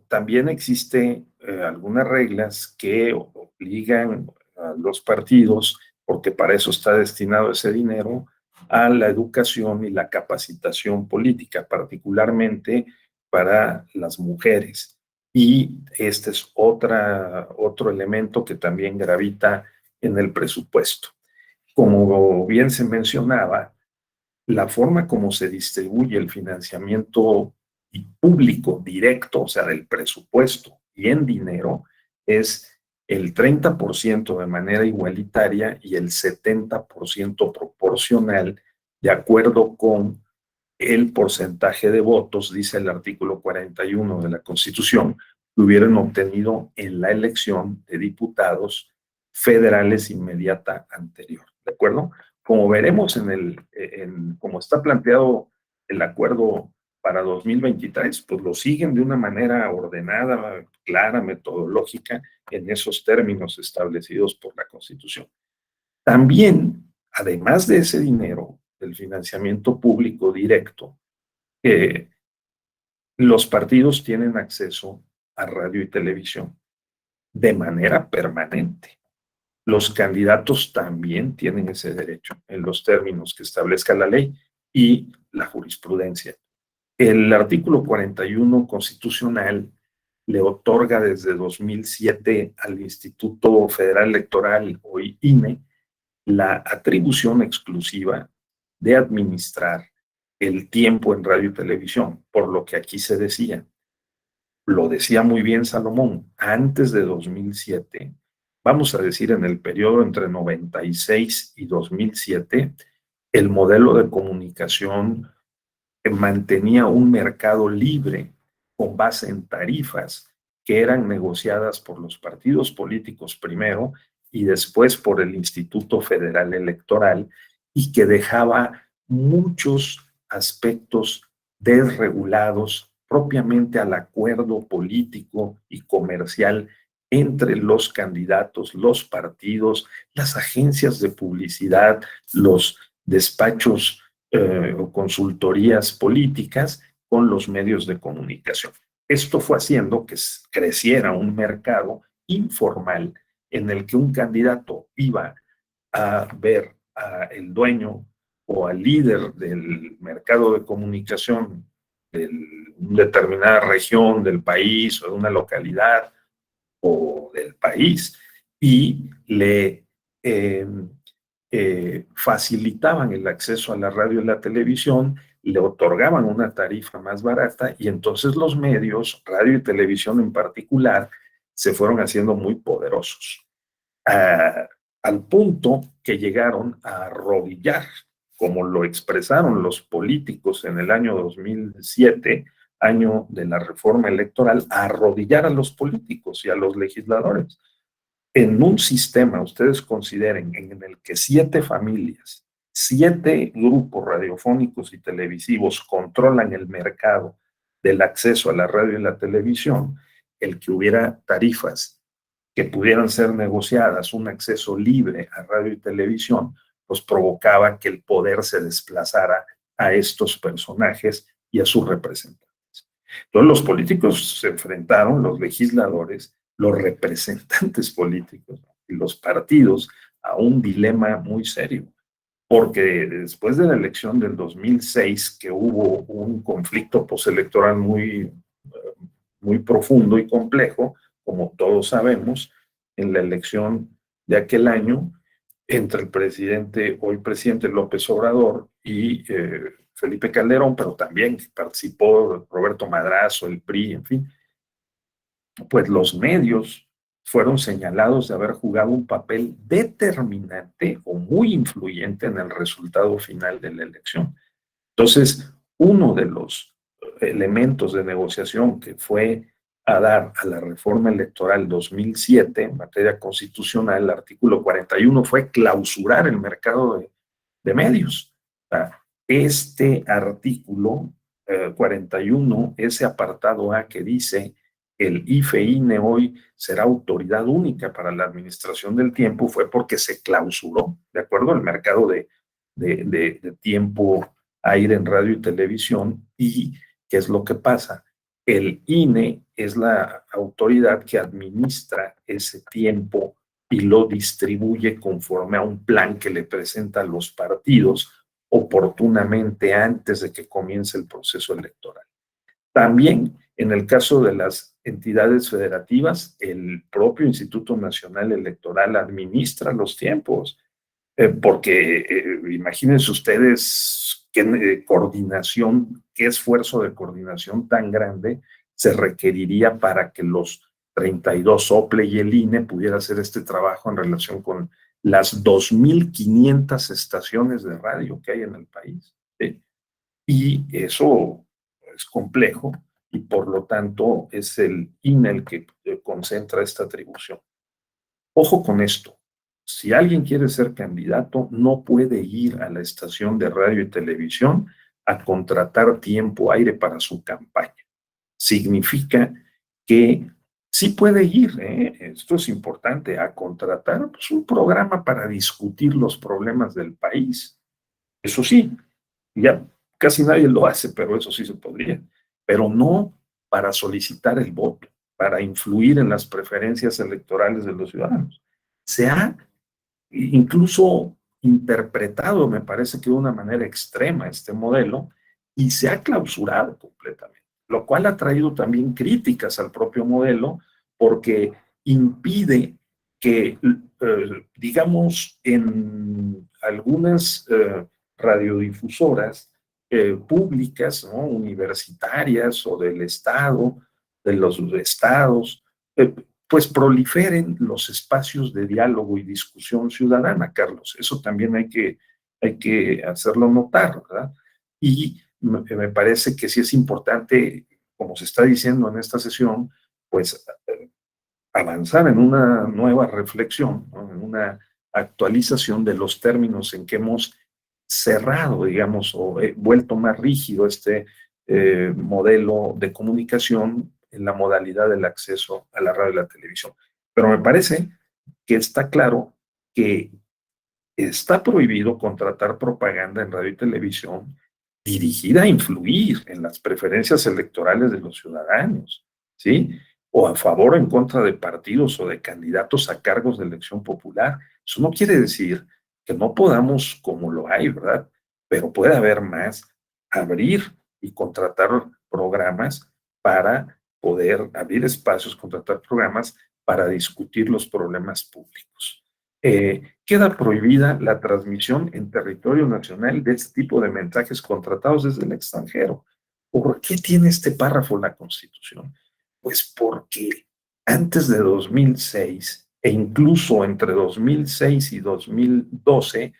también existe algunas reglas que obligan a los partidos, porque para eso está destinado ese dinero, a la educación y la capacitación política, particularmente para las mujeres. Y este es otro elemento que también gravita en el presupuesto. Como bien se mencionaba, la forma como se distribuye el financiamiento público directo, o sea, del presupuesto y en dinero, es el 30% de manera igualitaria y el 70% proporcional, de acuerdo con el porcentaje de votos, dice el artículo 41 de la Constitución, que hubieran obtenido en la elección de diputados federales inmediata anterior. ¿De acuerdo? Como veremos como está planteado el acuerdo para 2023, pues lo siguen de una manera ordenada, clara, metodológica, en esos términos establecidos por la Constitución. También, además de ese dinero, del financiamiento público directo, los partidos tienen acceso a radio y televisión de manera permanente. Los candidatos también tienen ese derecho en los términos que establezca la ley y la jurisprudencia. El artículo 41 constitucional le otorga desde 2007 al Instituto Federal Electoral, o INE, la atribución exclusiva de administrar el tiempo en radio y televisión, por lo que aquí se decía. Lo decía muy bien Salomón, antes de 2007, vamos a decir en el periodo entre 96 y 2007, el modelo de comunicación mantenía un mercado libre con base en tarifas que eran negociadas por los partidos políticos primero y después por el Instituto Federal Electoral, y que dejaba muchos aspectos desregulados propiamente al acuerdo político y comercial entre los candidatos, los partidos, las agencias de publicidad, los despachos o consultorías políticas con los medios de comunicación. Esto fue haciendo que creciera un mercado informal en el que un candidato iba a ver al dueño o al líder del mercado de comunicación de una determinada región del país o de una localidad o del país, y le facilitaban el acceso a la radio y la televisión, le otorgaban una tarifa más barata, y entonces los medios, radio y televisión en particular, se fueron haciendo muy poderosos, al punto que llegaron a arrodillar, como lo expresaron los políticos en el año 2007, año de la reforma electoral, a arrodillar a los políticos y a los legisladores. En un sistema, ustedes consideren, en el que 7 familias, 7 grupos radiofónicos y televisivos controlan el mercado del acceso a la radio y la televisión, el que hubiera tarifas que pudieran ser negociadas, un acceso libre a radio y televisión, pues provocaba que el poder se desplazara a estos personajes y a sus representantes. Entonces los políticos se enfrentaron, los legisladores, los representantes políticos y los partidos, a un dilema muy serio, porque después de la elección del 2006, que hubo un conflicto postelectoral muy profundo y complejo, como todos sabemos, en la elección de aquel año, entre el presidente, hoy presidente López Obrador, y Felipe Calderón, pero también participó Roberto Madrazo, el PRI, en fin, pues los medios fueron señalados de haber jugado un papel determinante o muy influyente en el resultado final de la elección. Entonces, uno de los elementos de negociación que fue a dar a la reforma electoral 2007 en materia constitucional, el artículo 41, fue clausurar el mercado de medios. Este artículo 41, ese apartado A que dice el IFE-INE hoy será autoridad única para la administración del tiempo, fue porque se clausuró, ¿de acuerdo?, el mercado de tiempo aire en radio y televisión. ¿Y qué es lo que pasa? El INE es la autoridad que administra ese tiempo y lo distribuye conforme a un plan que le presentan los partidos oportunamente antes de que comience el proceso electoral. También, en el caso de las entidades federativas, el propio Instituto Nacional Electoral administra los tiempos, porque imagínense ustedes qué coordinación, qué esfuerzo de coordinación tan grande se requeriría para que los 32 OPLE y el INE pudiera hacer este trabajo en relación con las 2.500 estaciones de radio que hay en el país, ¿sí? Y eso es complejo, y por lo tanto es el INE el que concentra esta atribución. Ojo con esto. Si alguien quiere ser candidato, no puede ir a la estación de radio y televisión a contratar tiempo aire para su campaña. Significa que sí puede ir, esto es importante, a contratar pues, un programa para discutir los problemas del país. Eso sí, ya casi nadie lo hace, pero eso sí se podría. Pero no para solicitar el voto, para influir en las preferencias electorales de los ciudadanos. Se ha incluso interpretado, me parece que de una manera extrema, este modelo, y se ha clausurado completamente, lo cual ha traído también críticas al propio modelo, porque impide que, digamos, en algunas radiodifusoras públicas, ¿no?, universitarias o del Estado, de los estados, pues proliferen los espacios de diálogo y discusión ciudadana, Carlos. Eso también hay que hacerlo notar, ¿verdad? Y me parece que sí es importante, como se está diciendo en esta sesión, pues avanzar en una nueva reflexión, ¿no?, en una actualización de los términos en que hemos cerrado, digamos, o vuelto más rígido este modelo de comunicación en la modalidad del acceso a la radio y la televisión. Pero me parece que está claro que está prohibido contratar propaganda en radio y televisión dirigida a influir en las preferencias electorales de los ciudadanos, ¿sí? O a favor o en contra de partidos o de candidatos a cargos de elección popular. Eso no quiere decir que no podamos, como lo hay, ¿verdad? Pero puede haber más, abrir y contratar programas para poder abrir espacios, contratar programas para discutir los problemas públicos. Queda prohibida la transmisión en territorio nacional de este tipo de mensajes contratados desde el extranjero. ¿Por qué tiene este párrafo la Constitución? Pues porque antes de 2006 e incluso entre 2006 y 2012,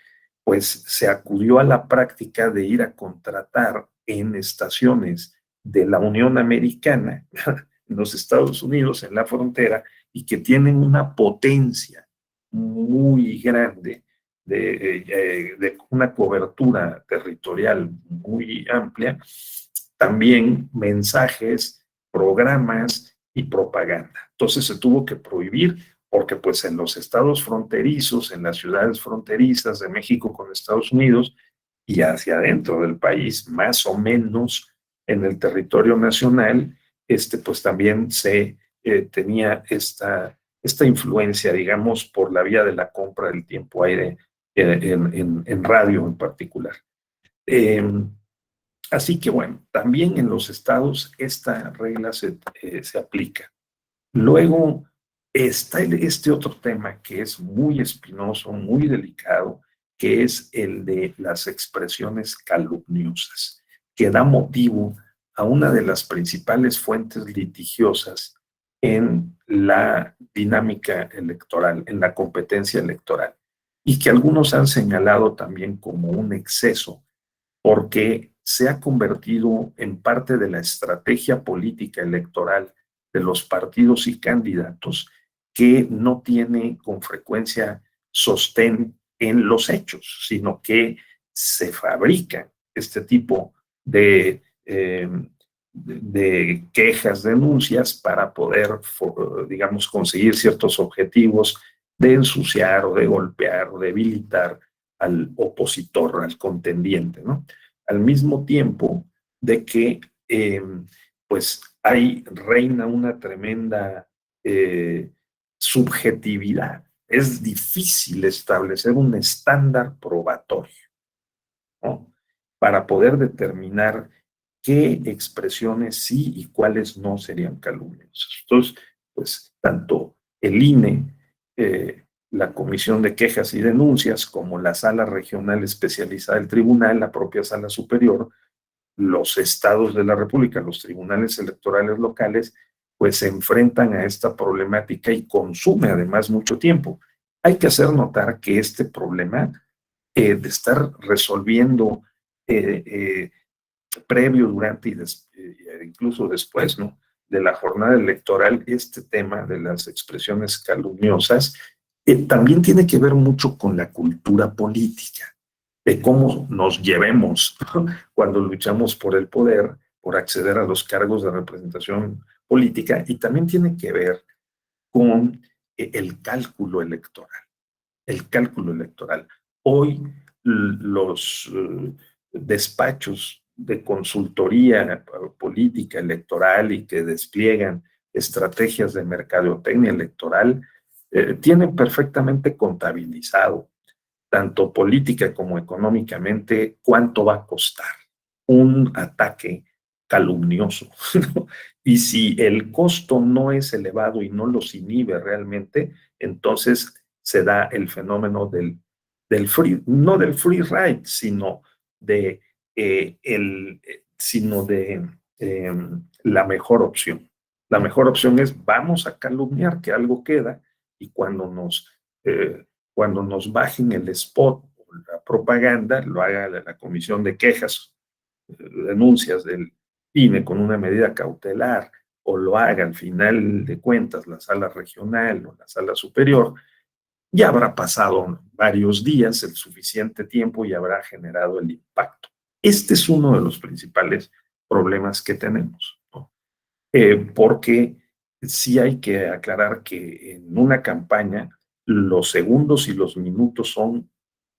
pues se acudió a la práctica de ir a contratar en estaciones de la Unión Americana, en los Estados Unidos, en la frontera, y que tienen una potencia muy grande de una cobertura territorial muy amplia, también mensajes, programas y propaganda. Entonces se tuvo que prohibir porque pues en los estados fronterizos, en las ciudades fronterizas de México con Estados Unidos y hacia adentro del país, más o menos en el territorio nacional, pues también se tenía esta influencia, digamos, por la vía de la compra del tiempo aire en radio en particular. Así que bueno, también en los estados esta regla se aplica. Luego está este otro tema que es muy espinoso, muy delicado, que es el de las expresiones calumniosas, que da motivo a una de las principales fuentes litigiosas en la dinámica electoral, en la competencia electoral, y que algunos han señalado también como un exceso, porque se ha convertido en parte de la estrategia política electoral de los partidos y candidatos que no tiene con frecuencia sostén en los hechos, sino que se fabrican este tipo de quejas, denuncias para poder, digamos, conseguir ciertos objetivos de ensuciar o de golpear o debilitar al opositor, al contendiente, ¿no? Al mismo tiempo de que pues reina una tremenda subjetividad. Es difícil establecer un estándar probatorio, ¿no?, para poder determinar qué expresiones sí y cuáles no serían calumniosas. Entonces, pues tanto el INE, la Comisión de Quejas y Denuncias, como la Sala Regional Especializada del Tribunal, la propia Sala Superior, los estados de la República, los tribunales electorales locales, pues se enfrentan a esta problemática y consume además mucho tiempo. Hay que hacer notar que este problema de estar resolviendo previo, durante y incluso después, ¿no?, de la jornada electoral, este tema de las expresiones calumniosas también tiene que ver mucho con la cultura política, de cómo nos llevemos cuando luchamos por el poder, por acceder a los cargos de representación política, y también tiene que ver con el cálculo electoral. El cálculo electoral. Hoy los despachos de consultoría política electoral y que despliegan estrategias de mercadotecnia electoral tienen perfectamente contabilizado, tanto política como económicamente, cuánto va a costar un ataque calumnioso, ¿no? Y si el costo no es elevado y no los inhibe realmente, entonces se da el fenómeno no del free ride, sino de, la mejor opción. La mejor opción es vamos a calumniar que algo queda, y cuando nos bajen el spot, la propaganda, lo haga la Comisión de Quejas, denuncias del INE con una medida cautelar, o lo haga al final de cuentas la sala regional o la sala superior, ya habrá pasado varios días, el suficiente tiempo, y habrá generado el impacto. Este es uno de los principales problemas que tenemos, ¿no? Porque sí hay que aclarar que en una campaña los segundos y los minutos son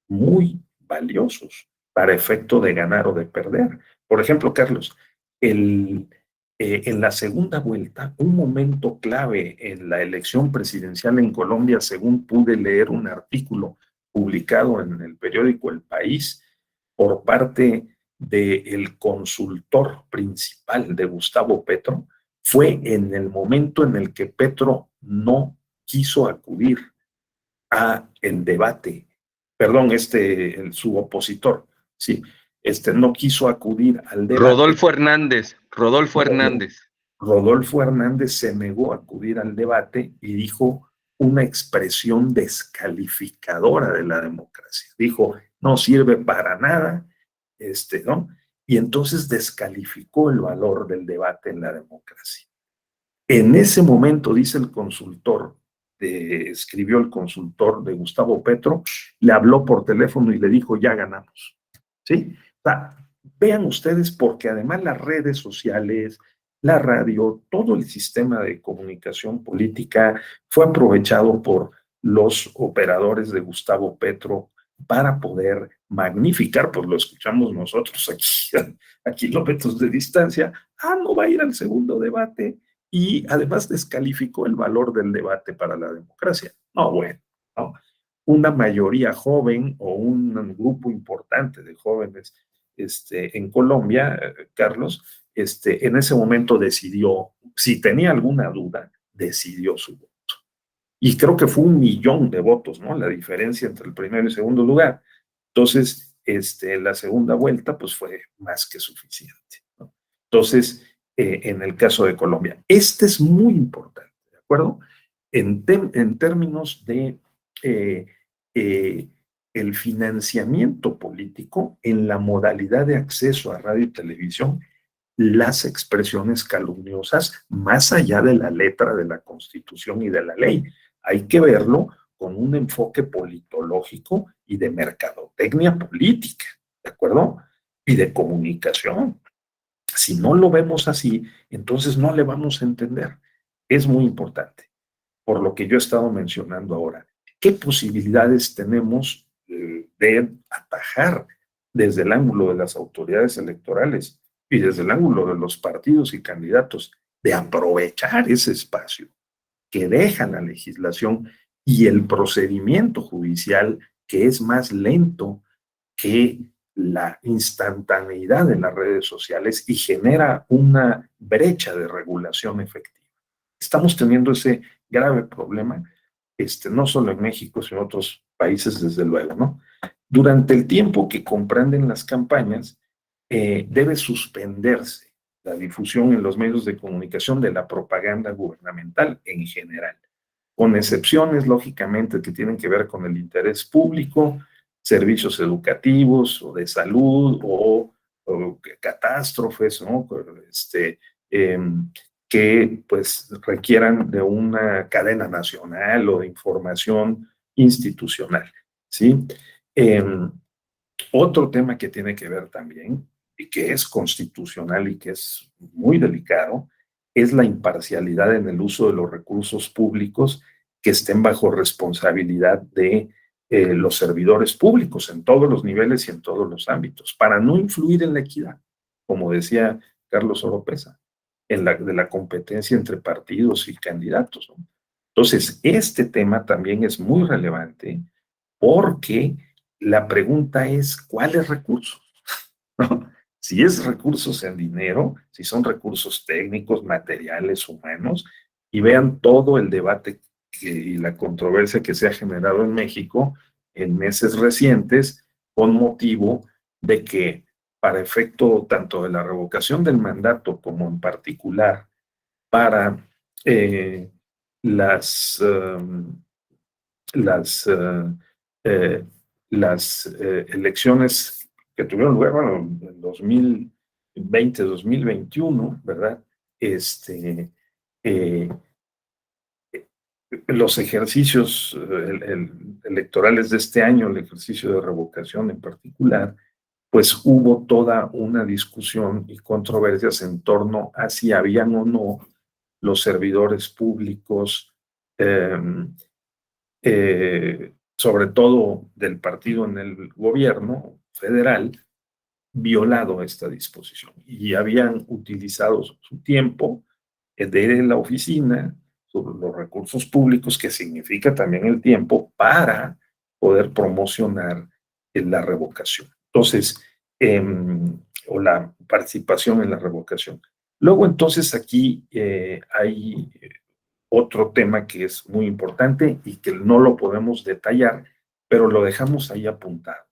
muy valiosos para efecto de ganar o de perder. Por ejemplo, Carlos, en la segunda vuelta, un momento clave en la elección presidencial en Colombia, según pude leer un artículo publicado en el periódico El País por parte del consultor principal de Gustavo Petro fue en el momento en el que Petro no quiso acudir a el debate, perdón, su opositor, sí, no quiso acudir al debate. Rodolfo Hernández. Rodolfo Hernández se negó a acudir al debate y dijo una expresión descalificadora de la democracia. Dijo, no sirve para nada, ¿no? Y entonces descalificó el valor del debate en la democracia. En ese momento, dice el consultor, escribió el consultor de Gustavo Petro, le habló por teléfono y le dijo, ya ganamos. ¿Sí? O sea, vean ustedes, porque además las redes sociales, la radio, todo el sistema de comunicación política fue aprovechado por los operadores de Gustavo Petro para poder magnificar, pues lo escuchamos nosotros a kilómetros de distancia, no va a ir al segundo debate, y además descalificó el valor del debate para la democracia. No, bueno, no. Una mayoría joven o un grupo importante de jóvenes en Colombia, Carlos, en ese momento decidió, si tenía alguna duda, decidió su voto. Y creo que fue 1 millón de votos, ¿no? La diferencia entre el primero y segundo lugar. Entonces, la segunda vuelta, pues fue más que suficiente, ¿no? Entonces, en el caso de Colombia, es muy importante, ¿de acuerdo? En términos de el financiamiento político en la modalidad de acceso a radio y televisión, las expresiones calumniosas más allá de la letra de la Constitución y de la ley. Hay que verlo con un enfoque politológico y de mercadotecnia política, ¿de acuerdo? Y de comunicación. Si no lo vemos así, entonces no le vamos a entender. Es muy importante, por lo que yo he estado mencionando ahora. ¿Qué posibilidades tenemos de atajar desde el ángulo de las autoridades electorales y desde el ángulo de los partidos y candidatos, de aprovechar ese espacio que deja la legislación y el procedimiento judicial, que es más lento que la instantaneidad de las redes sociales y genera una brecha de regulación efectiva? Estamos teniendo ese grave problema, no solo en México, sino en otros países, desde luego, ¿no? Durante el tiempo que comprenden las campañas, debe suspenderse la difusión en los medios de comunicación de la propaganda gubernamental en general, con excepciones, lógicamente, que tienen que ver con el interés público, servicios educativos o de salud o catástrofes, ¿no? Que pues requieran de una cadena nacional o de información institucional, ¿sí? Otro tema que tiene que ver también, y que es constitucional y que es muy delicado, es la imparcialidad en el uso de los recursos públicos que estén bajo responsabilidad de los servidores públicos en todos los niveles y en todos los ámbitos, para no influir en la equidad, como decía Carlos Oropesa, de la competencia entre partidos y candidatos, ¿no? Entonces, este tema también es muy relevante porque la pregunta es, ¿cuáles recursos? ¿No? Si es recursos en dinero, si son recursos técnicos, materiales, humanos, y vean todo el debate y la controversia que se ha generado en México en meses recientes con motivo de que para efecto tanto de la revocación del mandato como en particular para las elecciones que tuvieron lugar, bueno, en 2020, 2021, ¿verdad? Los ejercicios electorales de este año, el ejercicio de revocación en particular, pues hubo toda una discusión y controversias en torno a si habían o no los servidores públicos, sobre todo del partido en el gobierno federal, violado esta disposición y habían utilizado su tiempo de la oficina, sobre los recursos públicos, que significa también el tiempo, para poder promocionar la revocación. Entonces, o la participación en la revocación. Luego, entonces, aquí hay otro tema que es muy importante y que no lo podemos detallar, pero lo dejamos ahí apuntado,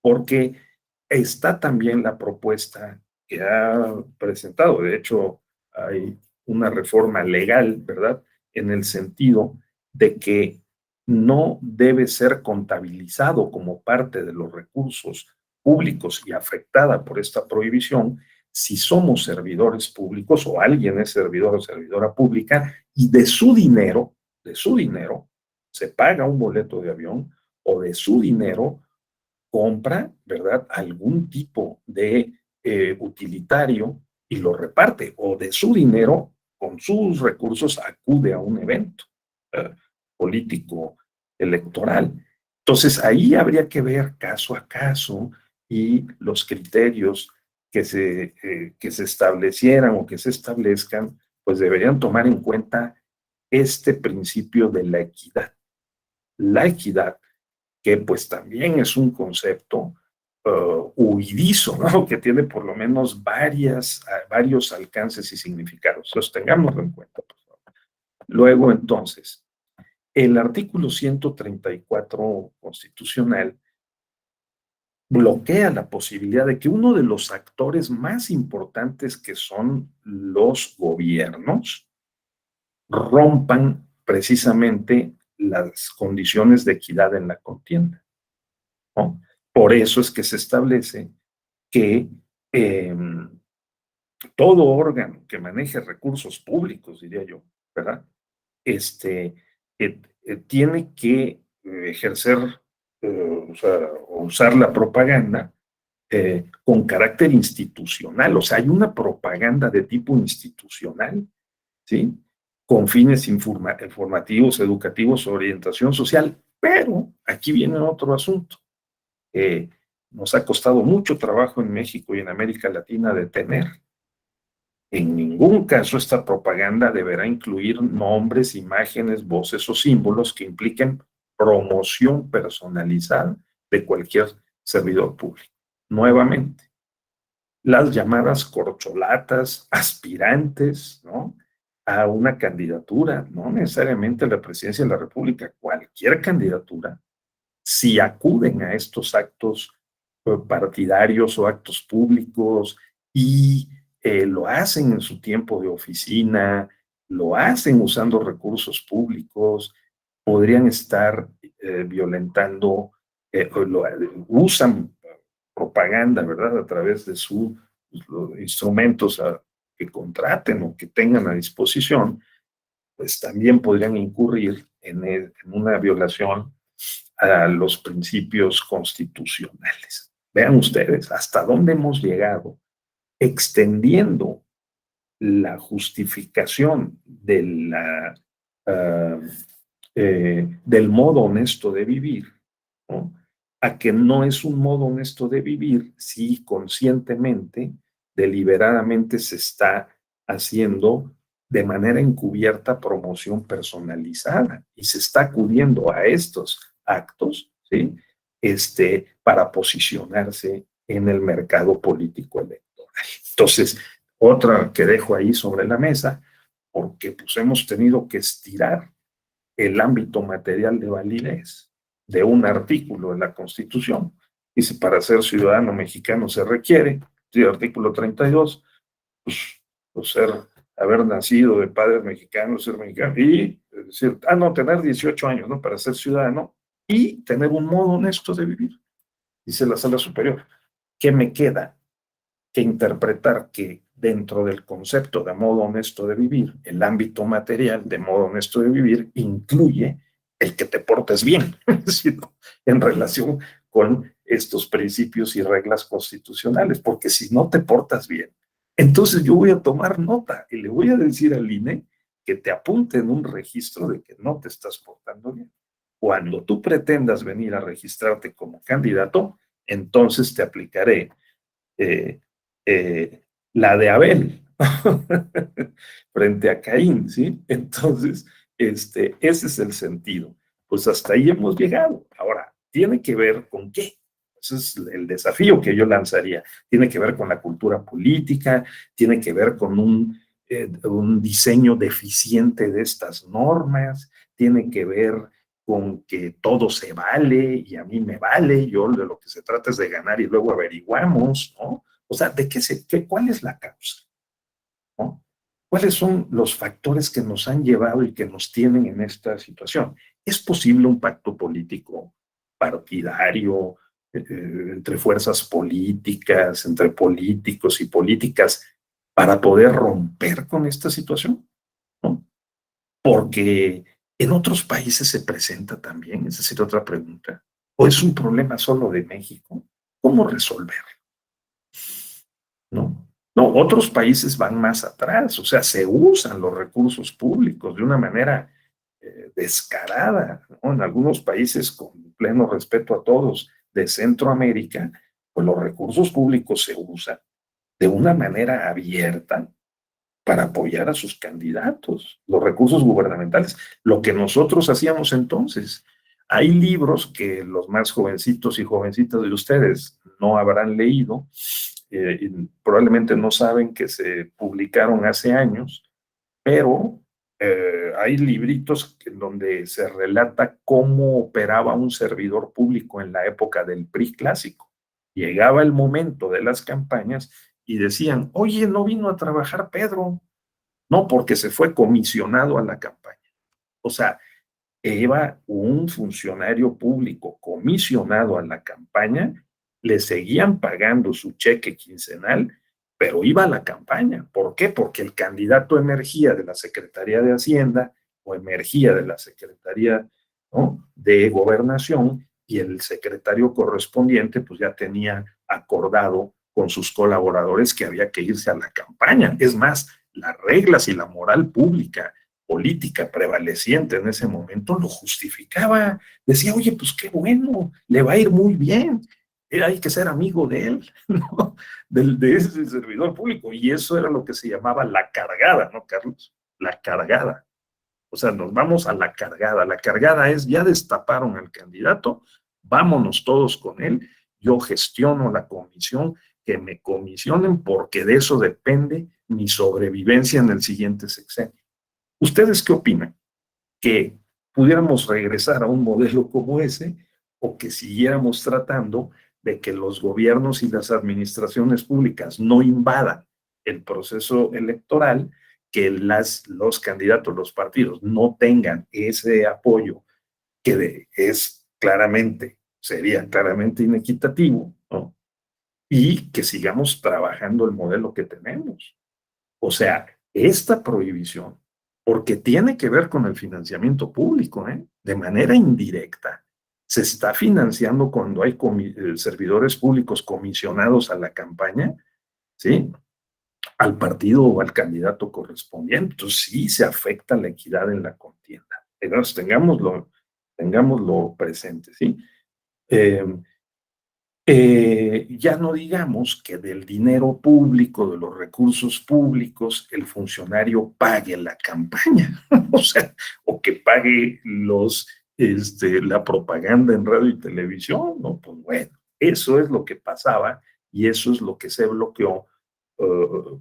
porque está también la propuesta que ha presentado. De hecho, hay una reforma legal, ¿verdad? En el sentido de que no debe ser contabilizado como parte de los recursos públicos y afectada por esta prohibición si somos servidores públicos o alguien es servidor o servidora pública y de su dinero, se paga un boleto de avión o de su dinero compra, ¿verdad?, algún tipo de utilitario y lo reparte, o de su dinero, con sus recursos, acude a un evento político electoral. Entonces, ahí habría que ver caso a caso y los criterios que se establecieran o que se establezcan, pues deberían tomar en cuenta este principio de la equidad. La equidad, que pues también es un concepto huidizo, ¿no? Que tiene por lo menos varios alcances y significados. Los tengámoslo en cuenta, por favor. Luego, entonces, el artículo 134 constitucional bloquea la posibilidad de que uno de los actores más importantes, que son los gobiernos, rompan precisamente las condiciones de equidad en la contienda, ¿no? Por eso es que se establece que todo órgano que maneje recursos públicos, diría yo, ¿verdad? Tiene que ejercer, o sea, usar la propaganda con carácter institucional. O sea, hay una propaganda de tipo institucional, ¿sí? Con fines informativos, educativos, orientación social. Pero aquí viene otro asunto. Nos ha costado mucho trabajo en México y en América Latina detener. En ningún caso esta propaganda deberá incluir nombres, imágenes, voces o símbolos que impliquen promoción personalizada de cualquier servidor público. Nuevamente, las llamadas corcholatas, aspirantes, ¿no?, a una candidatura, no necesariamente a la presidencia de la República, cualquier candidatura, si acuden a estos actos partidarios o actos públicos y lo hacen en su tiempo de oficina, lo hacen usando recursos públicos, podrían estar violentando, usan propaganda, ¿verdad?, a través de sus instrumentos que contraten o que tengan a disposición, pues también podrían incurrir en una violación a los principios constitucionales. Vean ustedes hasta dónde hemos llegado extendiendo la justificación de del modo honesto de vivir, ¿no?, a que no es un modo honesto de vivir si conscientemente, deliberadamente se está haciendo de manera encubierta promoción personalizada y se está acudiendo a estos actos, ¿sí?, para posicionarse en el mercado político electoral. Entonces, otra que dejo ahí sobre la mesa, porque pues hemos tenido que estirar el ámbito material de validez de un artículo de la Constitución. Dice, para ser ciudadano mexicano se requiere, el artículo 32, pues haber nacido de padres mexicanos, ser mexicano, y es decir, no, tener 18 años, ¿no?, para ser ciudadano, y tener un modo honesto de vivir. Dice la Sala Superior, ¿qué me queda? Que interpretar que dentro del concepto de modo honesto de vivir, el ámbito material de modo honesto de vivir incluye el que te portes bien, ¿no?, en relación con estos principios y reglas constitucionales, porque si no te portas bien, entonces yo voy a tomar nota y le voy a decir al INE que te apunte en un registro de que no te estás portando bien. Cuando tú pretendas venir a registrarte como candidato, entonces te aplicaré la de Abel frente a Caín, ¿sí? Entonces, ese es el sentido. Pues hasta ahí hemos llegado. Ahora, tiene que ver con qué. Ese es el desafío que yo lanzaría. Tiene que ver con la cultura política, tiene que ver con un diseño deficiente de estas normas, tiene que ver con que todo se vale y a mí me vale, yo de lo que se trata es de ganar y luego averiguamos, ¿no? O sea, ¿cuál es la causa? ¿No? ¿Cuáles son los factores que nos han llevado y que nos tienen en esta situación? ¿Es posible un pacto político partidario entre fuerzas políticas, entre políticos y políticas para poder romper con esta situación? ¿No? Porque en otros países se presenta también, esa sería otra pregunta. ¿O es un problema solo de México? ¿Cómo resolverlo? ¿No? No, otros países van más atrás, o sea, se usan los recursos públicos de una manera descarada, ¿no? En algunos países, con pleno respeto a todos, de Centroamérica, pues los recursos públicos se usan de una manera abierta para apoyar a sus candidatos, los recursos gubernamentales, lo que nosotros hacíamos entonces. Hay libros que los más jovencitos y jovencitas de ustedes no habrán leído, y probablemente no saben que se publicaron hace años, pero hay libritos en donde se relata cómo operaba un servidor público en la época del PRI clásico. Llegaba el momento de las campañas y decían, oye, no vino a trabajar Pedro, no, porque se fue comisionado a la campaña. O sea, iba un funcionario público comisionado a la campaña, le seguían pagando su cheque quincenal, pero iba a la campaña. ¿Por qué? Porque el candidato emergía de la Secretaría de Hacienda o emergía de la Secretaría, ¿no?, de Gobernación, y el secretario correspondiente pues ya tenía acordado con sus colaboradores que había que irse a la campaña. Es más, las reglas y la moral pública política prevaleciente en ese momento lo justificaba. Decía, oye, pues qué bueno, le va a ir muy bien, hay que ser amigo de él, ¿no? De ese servidor público. Y eso era lo que se llamaba la cargada, ¿no, Carlos? La cargada. O sea, nos vamos a la cargada. La cargada es, ya destaparon al candidato, vámonos todos con él, yo gestiono la comisión, que me comisionen, porque de eso depende mi sobrevivencia en el siguiente sexenio. ¿Ustedes qué opinan? ¿Que pudiéramos regresar a un modelo como ese o que siguiéramos tratando de que los gobiernos y las administraciones públicas no invadan el proceso electoral, que los candidatos, los partidos no tengan ese apoyo que sería claramente inequitativo, ¿no? Y que sigamos trabajando el modelo que tenemos? O sea, esta prohibición, porque tiene que ver con el financiamiento público, de manera indirecta, se está financiando cuando hay servidores públicos comisionados a la campaña, ¿sí?, al partido o al candidato correspondiente. Entonces sí se afecta la equidad en la contienda. Entonces tengámoslo presente, ¿sí? Ya no digamos que del dinero público, de los recursos públicos, el funcionario pague la campaña, o sea, o que pague la propaganda en radio y televisión, ¿no? Pues bueno, eso es lo que pasaba y eso es lo que se bloqueó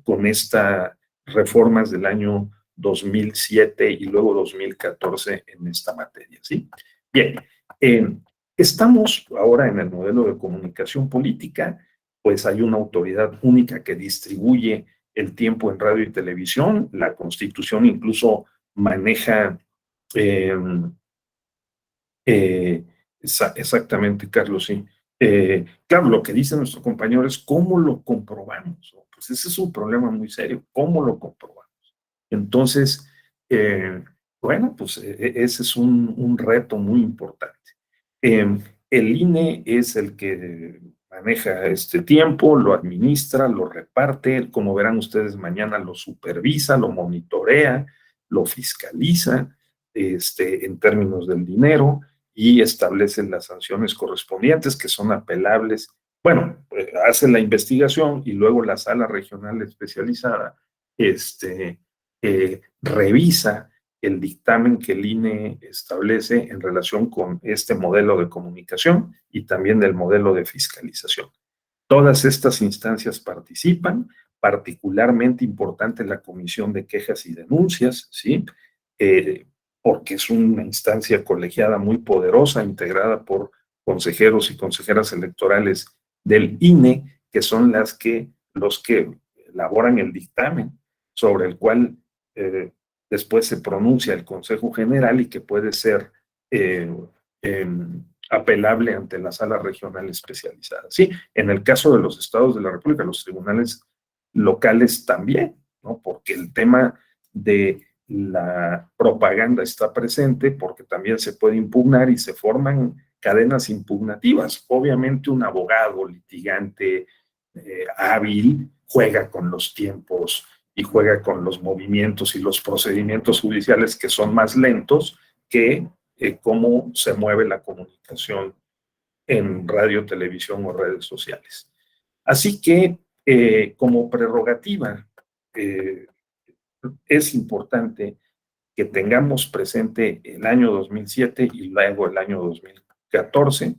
con estas reformas del año 2007 y luego 2014 en esta materia, ¿sí? Bien, estamos ahora en el modelo de comunicación política, pues hay una autoridad única que distribuye el tiempo en radio y televisión. La Constitución incluso maneja exactamente, Carlos, sí. Claro, lo que dice nuestro compañero es cómo lo comprobamos. Pues ese es un problema muy serio, ¿cómo lo comprobamos? Entonces, bueno, pues ese es un reto muy importante. El INE es el que maneja este tiempo, lo administra, lo reparte, como verán ustedes mañana, lo supervisa, lo monitorea, lo fiscaliza en términos del dinero y establece las sanciones correspondientes que son apelables. Bueno, hace la investigación y luego la sala regional especializada revisa el dictamen que el INE establece en relación con este modelo de comunicación y también del modelo de fiscalización. Todas estas instancias participan, particularmente importante la Comisión de Quejas y Denuncias, ¿sí? Porque es una instancia colegiada muy poderosa, integrada por consejeros y consejeras electorales del INE, que son los que elaboran el dictamen sobre el cual después se pronuncia el Consejo General y que puede ser apelable ante la sala regional especializada. Sí, en el caso de los estados de la República, los tribunales locales también, ¿no? Porque el tema de la propaganda está presente, porque también se puede impugnar y se forman cadenas impugnativas. Obviamente un abogado litigante hábil juega con los tiempos y juega con los movimientos y los procedimientos judiciales que son más lentos que cómo se mueve la comunicación en radio, televisión o redes sociales. Así que como prerrogativa es importante que tengamos presente el año 2007 y luego el año 2014,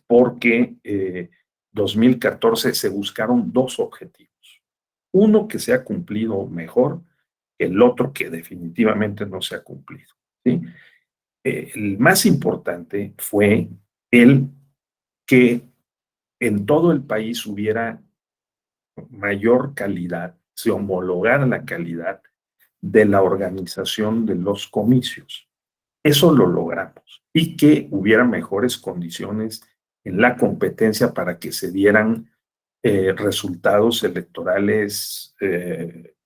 porque 2014 se buscaron dos objetivos. Uno que se ha cumplido mejor, el otro que definitivamente no se ha cumplido, ¿sí? El más importante fue el que en todo el país hubiera mayor calidad, se homologara la calidad de la organización de los comicios. Eso lo logramos. Y que hubiera mejores condiciones en la competencia para que se dieran resultados electorales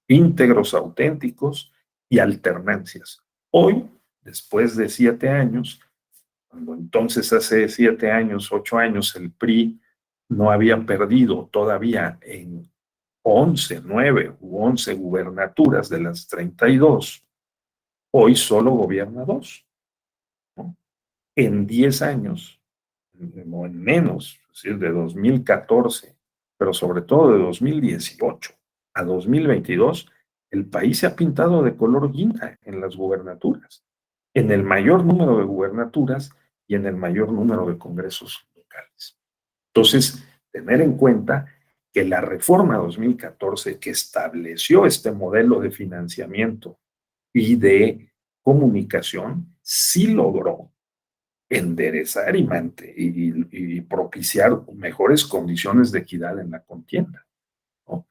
íntegros, auténticos y alternancias. Hoy, después de 7 años, cuando entonces hace 7 años, 8 años, el PRI no había perdido todavía en 9 u 11 gubernaturas de las 32, hoy solo gobierna 2, ¿no? En 10 años, o en menos, es decir, de 2014, pero sobre todo de 2018 a 2022, el país se ha pintado de color guinda en las gubernaturas, en el mayor número de gubernaturas y en el mayor número de congresos locales. Entonces, tener en cuenta que la reforma 2014 que estableció este modelo de financiamiento y de comunicación sí logró enderezar y propiciar mejores condiciones de equidad en la contienda, ¿no?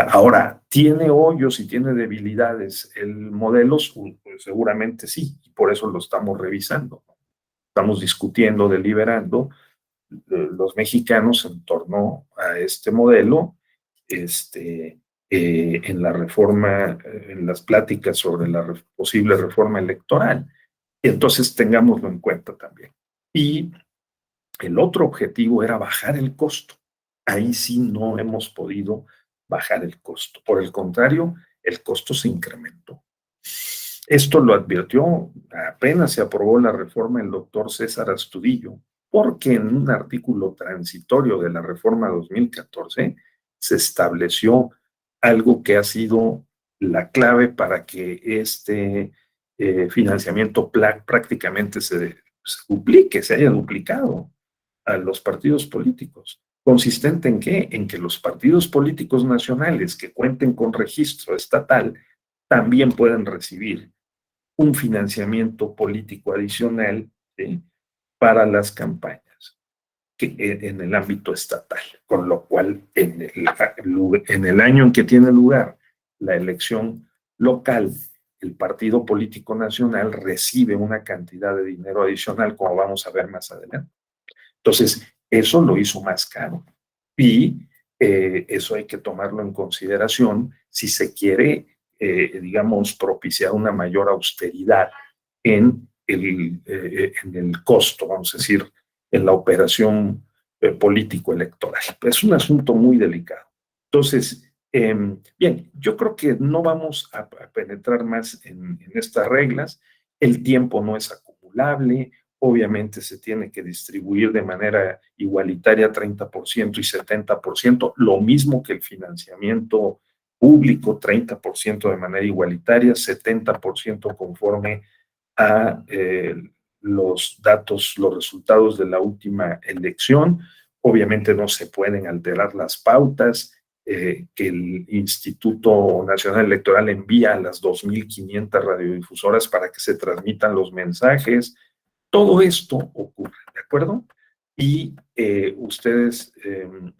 Ahora, ¿tiene hoyos y tiene debilidades el modelo? Pues seguramente sí, y por eso lo estamos revisando, ¿no? Estamos discutiendo, deliberando los mexicanos en torno a este modelo, en la reforma, en las pláticas sobre la posible reforma electoral. Entonces tengámoslo en cuenta también. Y el otro objetivo era bajar el costo. Ahí sí no hemos podido bajar el costo. Por el contrario, el costo se incrementó. Esto lo advirtió, apenas se aprobó la reforma, el doctor César Astudillo, porque en un artículo transitorio de la reforma 2014 se estableció algo que ha sido la clave para que este financiamiento prácticamente se duplique, se haya duplicado a los partidos políticos. ¿Consistente en qué? En que los partidos políticos nacionales que cuenten con registro estatal también pueden recibir un financiamiento político adicional, ¿sí?, para las campañas en el ámbito estatal, con lo cual en el año en que tiene lugar la elección local, el partido político nacional recibe una cantidad de dinero adicional, como vamos a ver más adelante. Entonces, eso lo hizo más caro y eso hay que tomarlo en consideración si se quiere, digamos, propiciar una mayor austeridad en el costo, vamos a decir, en la operación político-electoral. Es un asunto muy delicado. Entonces, bien, yo creo que no vamos a penetrar más en estas reglas. El tiempo no es acumulable. Obviamente se tiene que distribuir de manera igualitaria 30% y 70%, lo mismo que el financiamiento público, 30% de manera igualitaria, 70% conforme a los datos, los resultados de la última elección. Obviamente no se pueden alterar las pautas que el Instituto Nacional Electoral envía a las 2.500 radiodifusoras para que se transmitan los mensajes. Todo esto ocurre, ¿de acuerdo? Y ustedes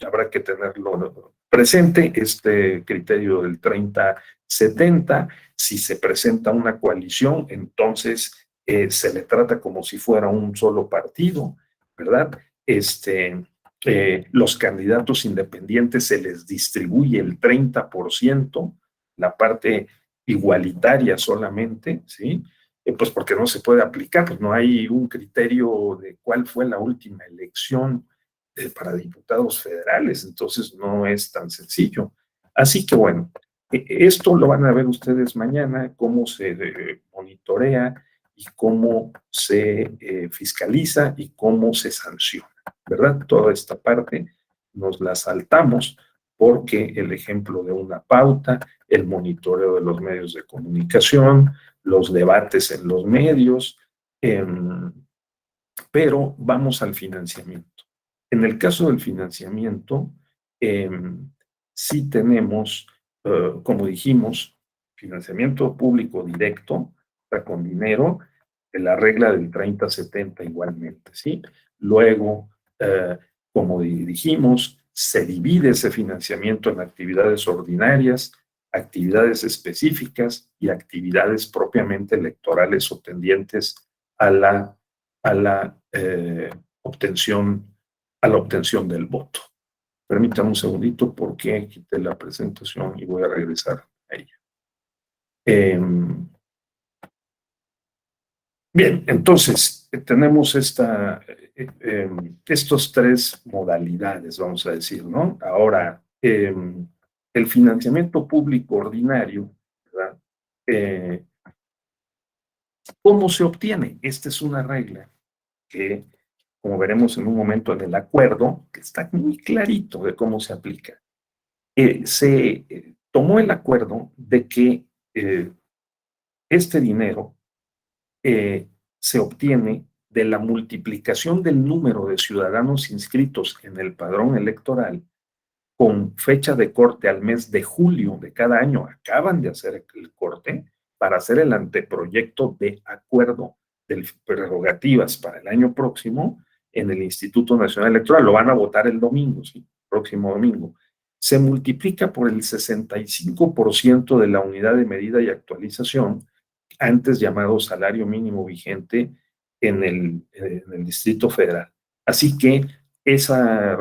habrá que tenerlo presente, este criterio del 30-70. Si se presenta una coalición, entonces se le trata como si fuera un solo partido, ¿verdad? Los candidatos independientes se les distribuye el 30%, la parte igualitaria solamente, ¿sí? Pues porque no se puede aplicar, pues no hay un criterio de cuál fue la última elección para diputados federales, entonces no es tan sencillo. Así que bueno, esto lo van a ver ustedes mañana, cómo se monitorea y cómo se fiscaliza y cómo se sanciona, ¿verdad? Toda esta parte nos la saltamos porque el ejemplo de una pauta, el monitoreo de los medios de comunicación, los debates en los medios, pero vamos al financiamiento. En el caso del financiamiento, sí tenemos, como dijimos, financiamiento público directo, o sea, con dinero, de la regla del 30-70 igualmente, ¿sí? Luego, como dijimos, se divide ese financiamiento en actividades ordinarias, actividades específicas y actividades propiamente electorales o tendientes a la obtención del voto. Permítame un segundito porque quité la presentación y voy a regresar a ella. Bien, entonces tenemos estos tres modalidades, vamos a decir, ¿no? Ahora, el financiamiento público ordinario, ¿verdad? ¿Cómo se obtiene? Esta es una regla que, como veremos en un momento en el acuerdo, que está muy clarito de cómo se aplica. Se tomó el acuerdo de que este dinero se obtiene de la multiplicación del número de ciudadanos inscritos en el padrón electoral con fecha de corte al mes de julio de cada año. Acaban de hacer el corte para hacer el anteproyecto de acuerdo de prerrogativas para el año próximo en el Instituto Nacional Electoral. Lo van a votar el domingo, sí, próximo domingo. Se multiplica por el 65% de la unidad de medida y actualización, antes llamado salario mínimo vigente en el Distrito Federal. Así que esa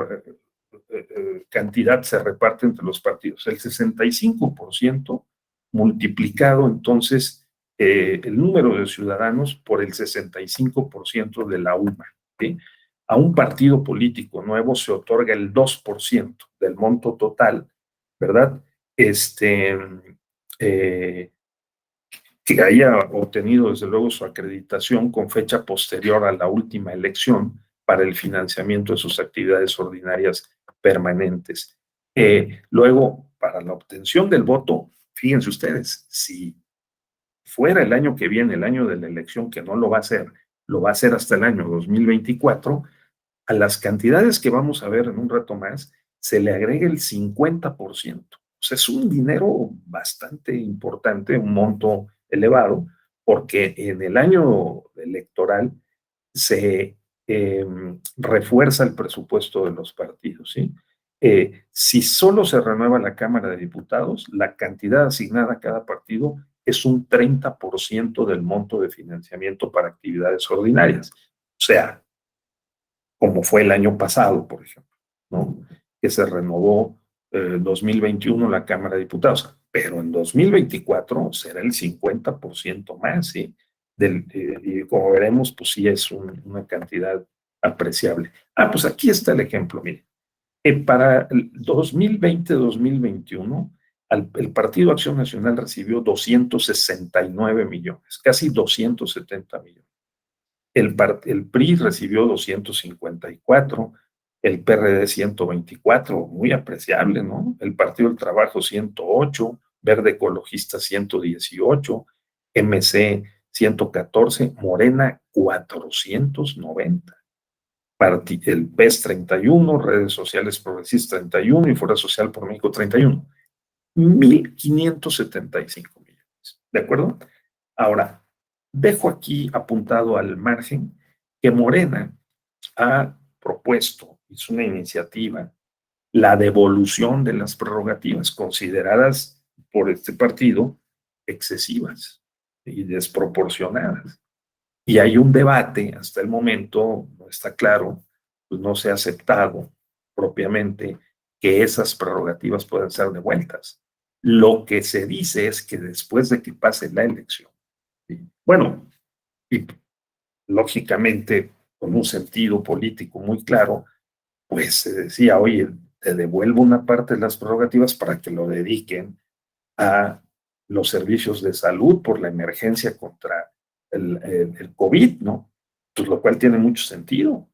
cantidad se reparte entre los partidos. El 65% multiplicado entonces el número de ciudadanos por el 65% de la UMA. ¿Sí? A un partido político nuevo se otorga el 2% del monto total, ¿verdad? Que haya obtenido desde luego su acreditación con fecha posterior a la última elección para el financiamiento de sus actividades ordinarias permanentes. Luego, para la obtención del voto, fíjense ustedes, si fuera el año que viene, el año de la elección, que no lo va a hacer, lo va a hacer hasta el año 2024, a las cantidades que vamos a ver en un rato más, se le agrega el 50%. O sea, es un dinero bastante importante, un monto elevado, porque en el año electoral se refuerza el presupuesto de los partidos, ¿sí? Si solo se renueva la Cámara de Diputados, la cantidad asignada a cada partido es un 30% del monto de financiamiento para actividades ordinarias. O sea, como fue el año pasado, por ejemplo, ¿no? Que se renovó 2021 la Cámara de Diputados, pero en 2024 será el 50% más, ¿sí? Y como veremos, pues sí es una cantidad apreciable. Pues aquí está el ejemplo, miren. Para el 2020-2021, el Partido Acción Nacional recibió 269 millones, casi 270 millones. El PRI recibió 254, el PRD 124, muy apreciable, ¿no? El Partido del Trabajo 108, Verde Ecologista 118, MC 114, Morena 490. El PES 31, Redes Sociales Progresistas 31 y Fuerza Social por México 31. 1,575 millones. ¿De acuerdo? Ahora, dejo aquí apuntado al margen que Morena ha propuesto, es una iniciativa, la devolución de las prerrogativas consideradas por este partido excesivas y desproporcionadas. Y hay un debate, hasta el momento no está claro, pues no se ha aceptado propiamente que esas prerrogativas puedan ser devueltas. Lo que se dice es que después de que pase la elección, ¿sí? Bueno, y lógicamente con un sentido político muy claro, pues se decía, oye, te devuelvo una parte de las prerrogativas para que lo dediquen a los servicios de salud por la emergencia contra el COVID, ¿no? Pues lo cual tiene mucho sentido.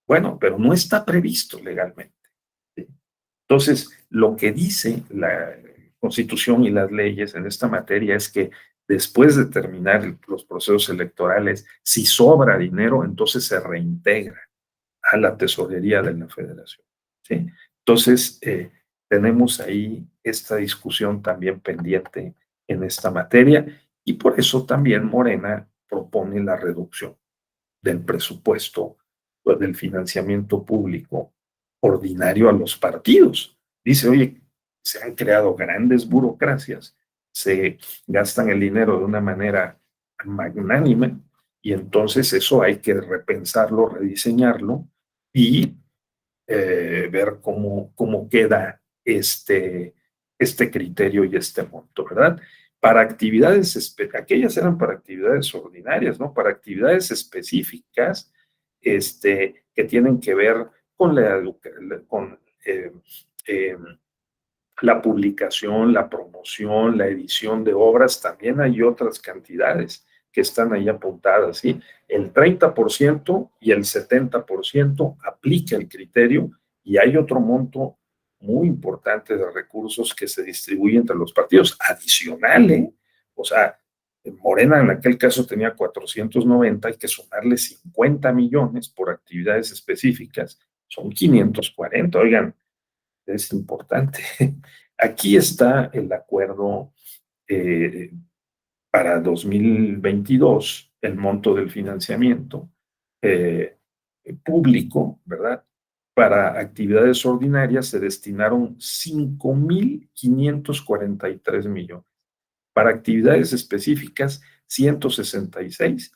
Bueno, pero no está previsto legalmente, ¿sí? Entonces, lo que dice la Constitución y las leyes en esta materia es que después de terminar los procesos electorales, si sobra dinero, entonces se reintegra a la tesorería de la Federación, ¿sí? Entonces, tenemos ahí esta discusión también pendiente en esta materia y por eso también Morena propone la reducción del presupuesto, pues, del financiamiento público ordinario a los partidos. Dice, oye, se han creado grandes burocracias, se gastan el dinero de una manera magnánime y entonces eso hay que repensarlo, rediseñarlo y ver cómo queda este criterio y este monto, ¿verdad? Para actividades, aquellas eran para actividades ordinarias, ¿no? Para actividades específicas, que tienen que ver con con eh, la publicación, la promoción, la edición de obras, también hay otras cantidades que están ahí apuntadas, ¿sí? El 30% y el 70% aplica el criterio y hay otro monto muy importante de recursos que se distribuye entre los partidos, adicional, ¿eh? O sea, Morena en aquel caso tenía 490, hay que sumarle 50 millones por actividades específicas, son 540, oigan, es importante. Aquí está el acuerdo eh, para 2022, el monto del financiamiento público, ¿verdad? Para actividades ordinarias se destinaron 5,543 millones. Para actividades específicas, 166.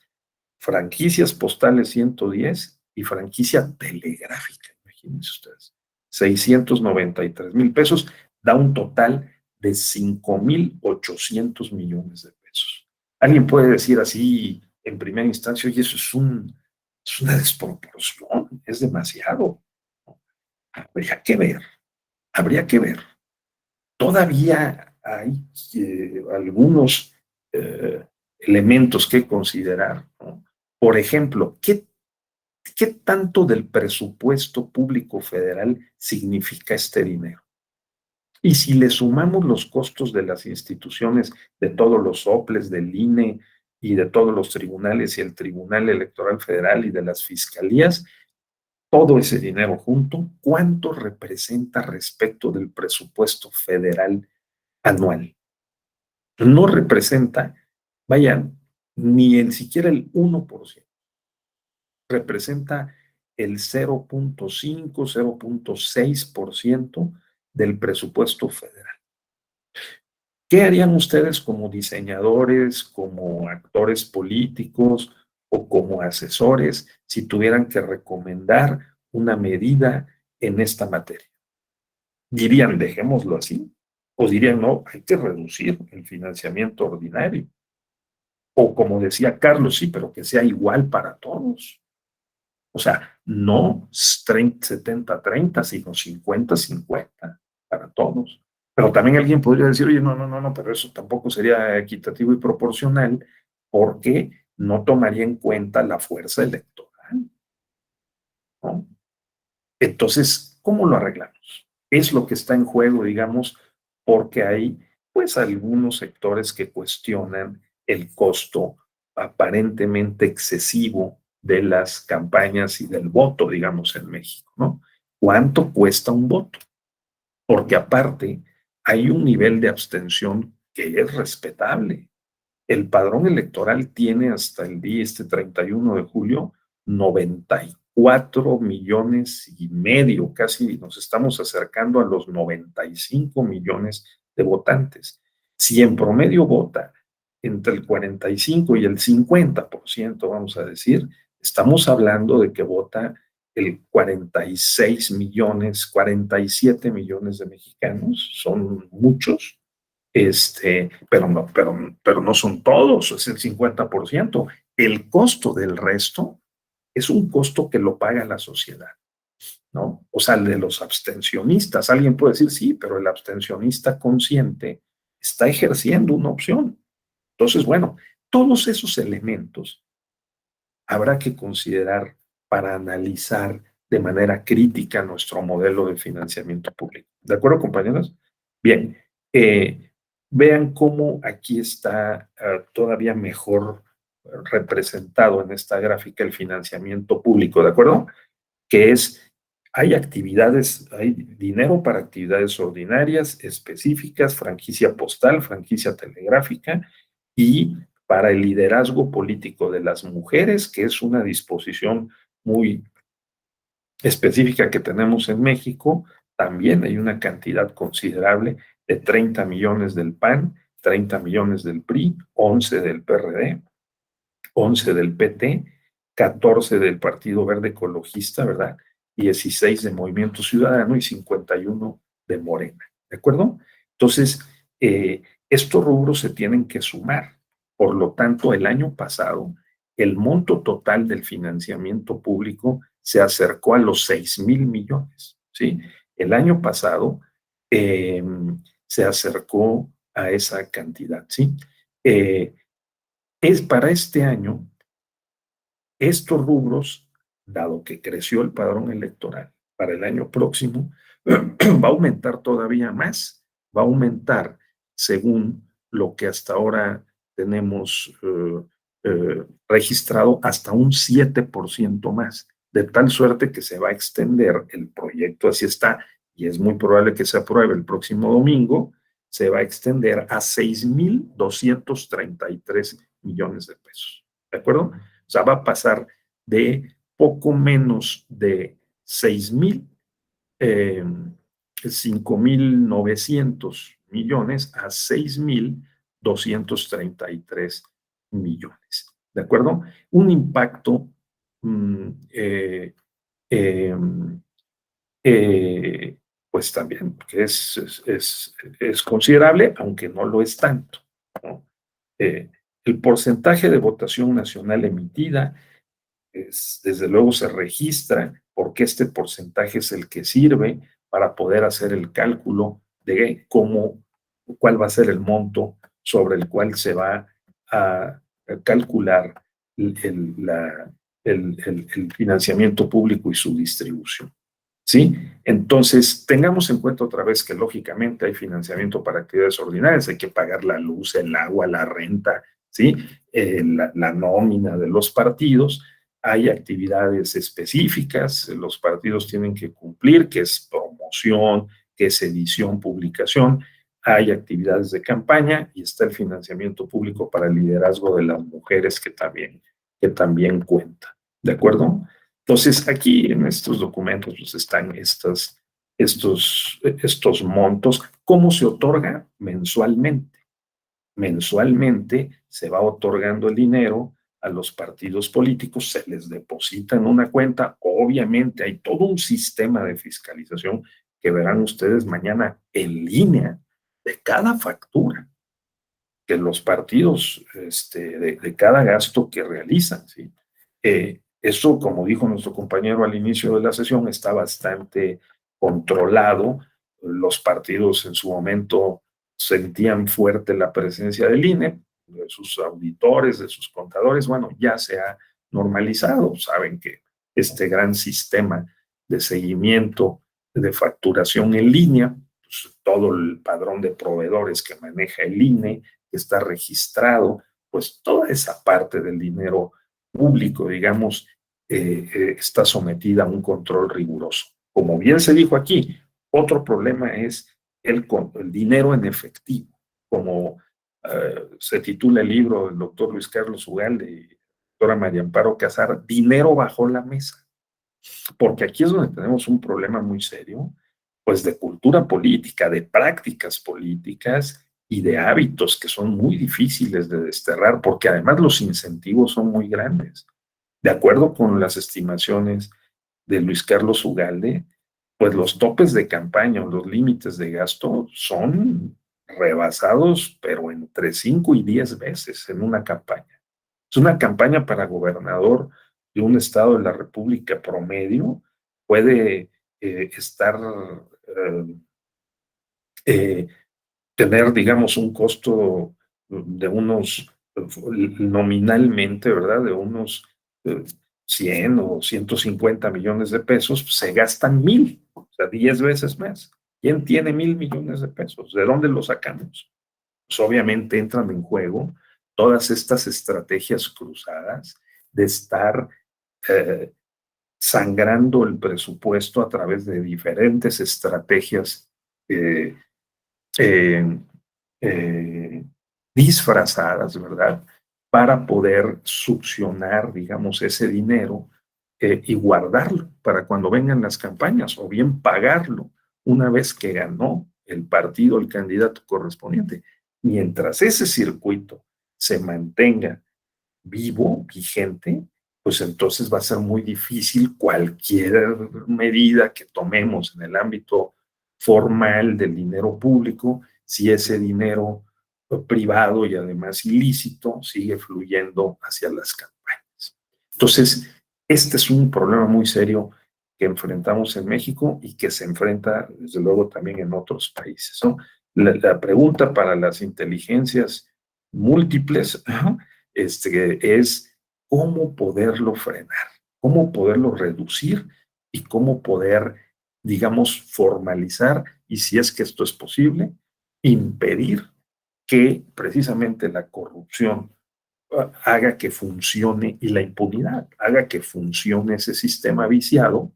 Franquicias postales, 110. Y franquicia telegráfica, imagínense ustedes, 693,000 pesos, da un total de 5,800 millones de pesos. Alguien puede decir así en primera instancia, oye, eso es una desproporción, es demasiado. Habría que ver. Todavía hay algunos elementos que considerar, ¿no? Por ejemplo, ¿qué tanto del presupuesto público federal significa este dinero? Y si le sumamos los costos de las instituciones, de todos los soples, del INE y de todos los tribunales y el Tribunal Electoral Federal y de las fiscalías, todo ese dinero junto, ¿cuánto representa respecto del presupuesto federal anual? No representa, vayan, ni en siquiera el 1%. Representa el 0,5, 0,6% del presupuesto federal. ¿Qué harían ustedes como diseñadores, como actores políticos o como asesores si tuvieran que recomendar una medida en esta materia? ¿Dirían, dejémoslo así? ¿O dirían, no, hay que reducir el financiamiento ordinario? O como decía Carlos, sí, pero que sea igual para todos. O sea, no 70-30, sino 50-50 para todos. Pero también alguien podría decir, oye, no, pero eso tampoco sería equitativo y proporcional porque no tomaría en cuenta la fuerza electoral, ¿no? Entonces, ¿cómo lo arreglamos? Es lo que está en juego, digamos, porque hay pues algunos sectores que cuestionan el costo aparentemente excesivo de las campañas y del voto, digamos, en México, ¿no? ¿Cuánto cuesta un voto? Porque aparte hay un nivel de abstención que es respetable. El padrón electoral tiene hasta el día 31 de julio 94,5 millones, casi nos estamos acercando a los 95 millones de votantes. Si en promedio vota entre el 45 y el 50%, vamos a decir, estamos hablando de que vota el 46 millones, 47 millones de mexicanos, son muchos, pero no son todos, es el 50%. El costo del resto es un costo que lo paga la sociedad, ¿no? O sea, el de los abstencionistas. Alguien puede decir, sí, pero el abstencionista consciente está ejerciendo una opción. Entonces, bueno, todos esos elementos habrá que considerar para analizar de manera crítica nuestro modelo de financiamiento público. ¿De acuerdo, compañeros? Bien, vean cómo aquí está todavía mejor representado en esta gráfica el financiamiento público, ¿de acuerdo? Que es, hay actividades, hay dinero para actividades ordinarias, específicas, franquicia postal, franquicia telegráfica y para el liderazgo político de las mujeres, que es una disposición muy específica que tenemos en México. También hay una cantidad considerable de 30 millones del PAN, 30 millones del PRI, 11 del PRD, 11 del PT, 14 del Partido Verde Ecologista, ¿verdad? 16 de Movimiento Ciudadano y 51 de Morena, ¿de acuerdo? Entonces, estos rubros se tienen que sumar. Por lo tanto, el año pasado, el monto total del financiamiento público se acercó a los 6,000 millones, ¿sí? El año pasado se acercó a esa cantidad, ¿sí? Es para este año, estos rubros, dado que creció el padrón electoral para el año próximo, va a aumentar todavía más, va a aumentar según lo que hasta ahora tenemos registrado hasta un 7% más, de tal suerte que se va a extender el proyecto, así está, y es muy probable que se apruebe el próximo domingo, se va a extender a 6,233 millones de pesos. ¿De acuerdo? O sea, va a pasar de poco menos de 5,900 millones a 6,233 millones. ¿De acuerdo? Un impacto pues también que es considerable, aunque no lo es tanto, ¿no? El porcentaje de votación nacional emitida desde luego se registra porque este porcentaje es el que sirve para poder hacer el cálculo de cuál va a ser el monto sobre el cual se va a calcular el financiamiento público y su distribución. ¿Sí? Entonces, tengamos en cuenta otra vez que lógicamente hay financiamiento para actividades ordinarias, hay que pagar la luz, el agua, la renta, ¿sí? La nómina de los partidos, hay actividades específicas, los partidos tienen que cumplir, que es promoción, que es edición, publicación, hay actividades de campaña y está el financiamiento público para el liderazgo de las mujeres que también cuenta, ¿de acuerdo? Entonces, aquí en estos documentos pues, están estos montos. ¿Cómo se otorga? Mensualmente. Mensualmente se va otorgando el dinero a los partidos políticos, se les deposita en una cuenta. Obviamente hay todo un sistema de fiscalización que verán ustedes mañana en línea de cada factura que los partidos, de cada gasto que realizan, ¿sí? Eso, como dijo nuestro compañero al inicio de la sesión, está bastante controlado. Los partidos en su momento sentían fuerte la presencia del INE, de sus auditores, de sus contadores. Bueno, ya se ha normalizado. Saben que este gran sistema de seguimiento de facturación en línea, pues, todo el padrón de proveedores que maneja el INE, que está registrado, pues toda esa parte del dinero público, digamos, está sometida a un control riguroso. Como bien se dijo aquí, otro problema es el dinero en efectivo, como se titula el libro del doctor Luis Carlos Ugalde y la doctora María Amparo Casar, dinero bajo la mesa. Porque aquí es donde tenemos un problema muy serio, pues de cultura política, de prácticas políticas y de hábitos que son muy difíciles de desterrar, porque además los incentivos son muy grandes. De acuerdo con las estimaciones de Luis Carlos Ugalde, pues los topes de campaña, los límites de gasto son rebasados, pero entre 5 y 10 veces en una campaña. Es una campaña para gobernador de un estado de la República promedio, puede tener, digamos, un costo de unos, nominalmente, ¿verdad? De unos 100 o 150 millones de pesos, pues, se gastan 1,000, o sea, 10 veces más. ¿Quién tiene 1,000 millones de pesos? ¿De dónde los sacamos? Pues obviamente entran en juego todas estas estrategias cruzadas de estar sangrando el presupuesto a través de diferentes estrategias eh, eh, disfrazadas, ¿verdad? Para poder succionar, digamos, ese dinero y guardarlo para cuando vengan las campañas, o bien pagarlo una vez que ganó el partido, el candidato correspondiente. Mientras ese circuito se mantenga vivo, vigente, pues entonces va a ser muy difícil cualquier medida que tomemos en el ámbito formal del dinero público, si ese dinero privado y además ilícito sigue fluyendo hacia las campañas. Entonces, este es un problema muy serio que enfrentamos en México y que se enfrenta, desde luego, también en otros países, ¿no? La pregunta para las inteligencias múltiples es cómo poderlo frenar, cómo poderlo reducir y cómo poder, digamos, formalizar, y si es que esto es posible, impedir que precisamente la corrupción haga que funcione, y la impunidad haga que funcione ese sistema viciado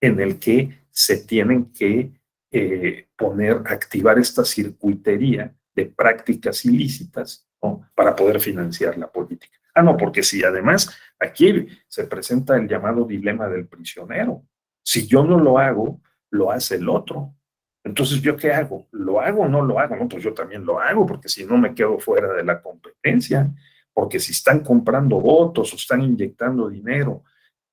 en el que se tienen que activar esta circuitería de prácticas ilícitas, ¿no? Para poder financiar la política. No, porque si además aquí se presenta el llamado dilema del prisionero. Si yo no lo hago, lo hace el otro. Entonces, ¿yo qué hago? ¿Lo hago o no lo hago? No, pues yo también lo hago, porque si no me quedo fuera de la competencia. Porque si están comprando votos o están inyectando dinero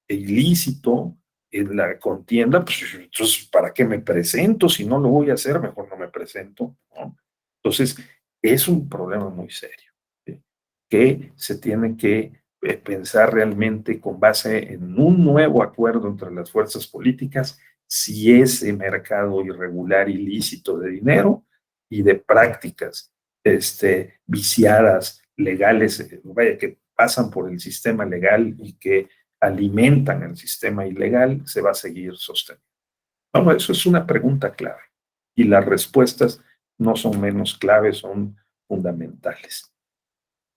ilícito en la contienda, pues entonces, ¿para qué me presento? Si no lo voy a hacer, mejor no me presento, ¿no? Entonces, es un problema muy serio, ¿sí? Que se tiene que pensar realmente con base en un nuevo acuerdo entre las fuerzas políticas, si ese mercado irregular, ilícito de dinero y de prácticas viciadas, legales, vaya, que pasan por el sistema legal y que alimentan el sistema ilegal, se va a seguir sosteniendo. No, eso es una pregunta clave y las respuestas no son menos claves, son fundamentales.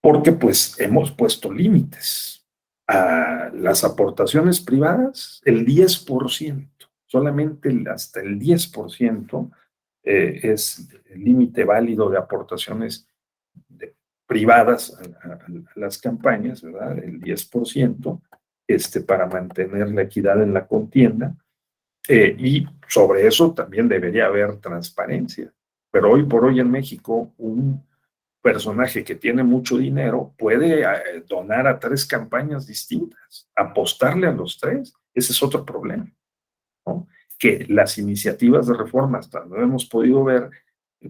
Porque pues hemos puesto límites a las aportaciones privadas, el 10%, solamente hasta el 10% es el límite válido de aportaciones privadas a las campañas, ¿verdad? El 10%, para mantener la equidad en la contienda, y sobre eso también debería haber transparencia. Pero hoy por hoy en México, un personaje que tiene mucho dinero puede donar a 3 campañas distintas, apostarle a los 3. Ese es otro problema, ¿no? Que las iniciativas de reforma, hasta no hemos podido ver,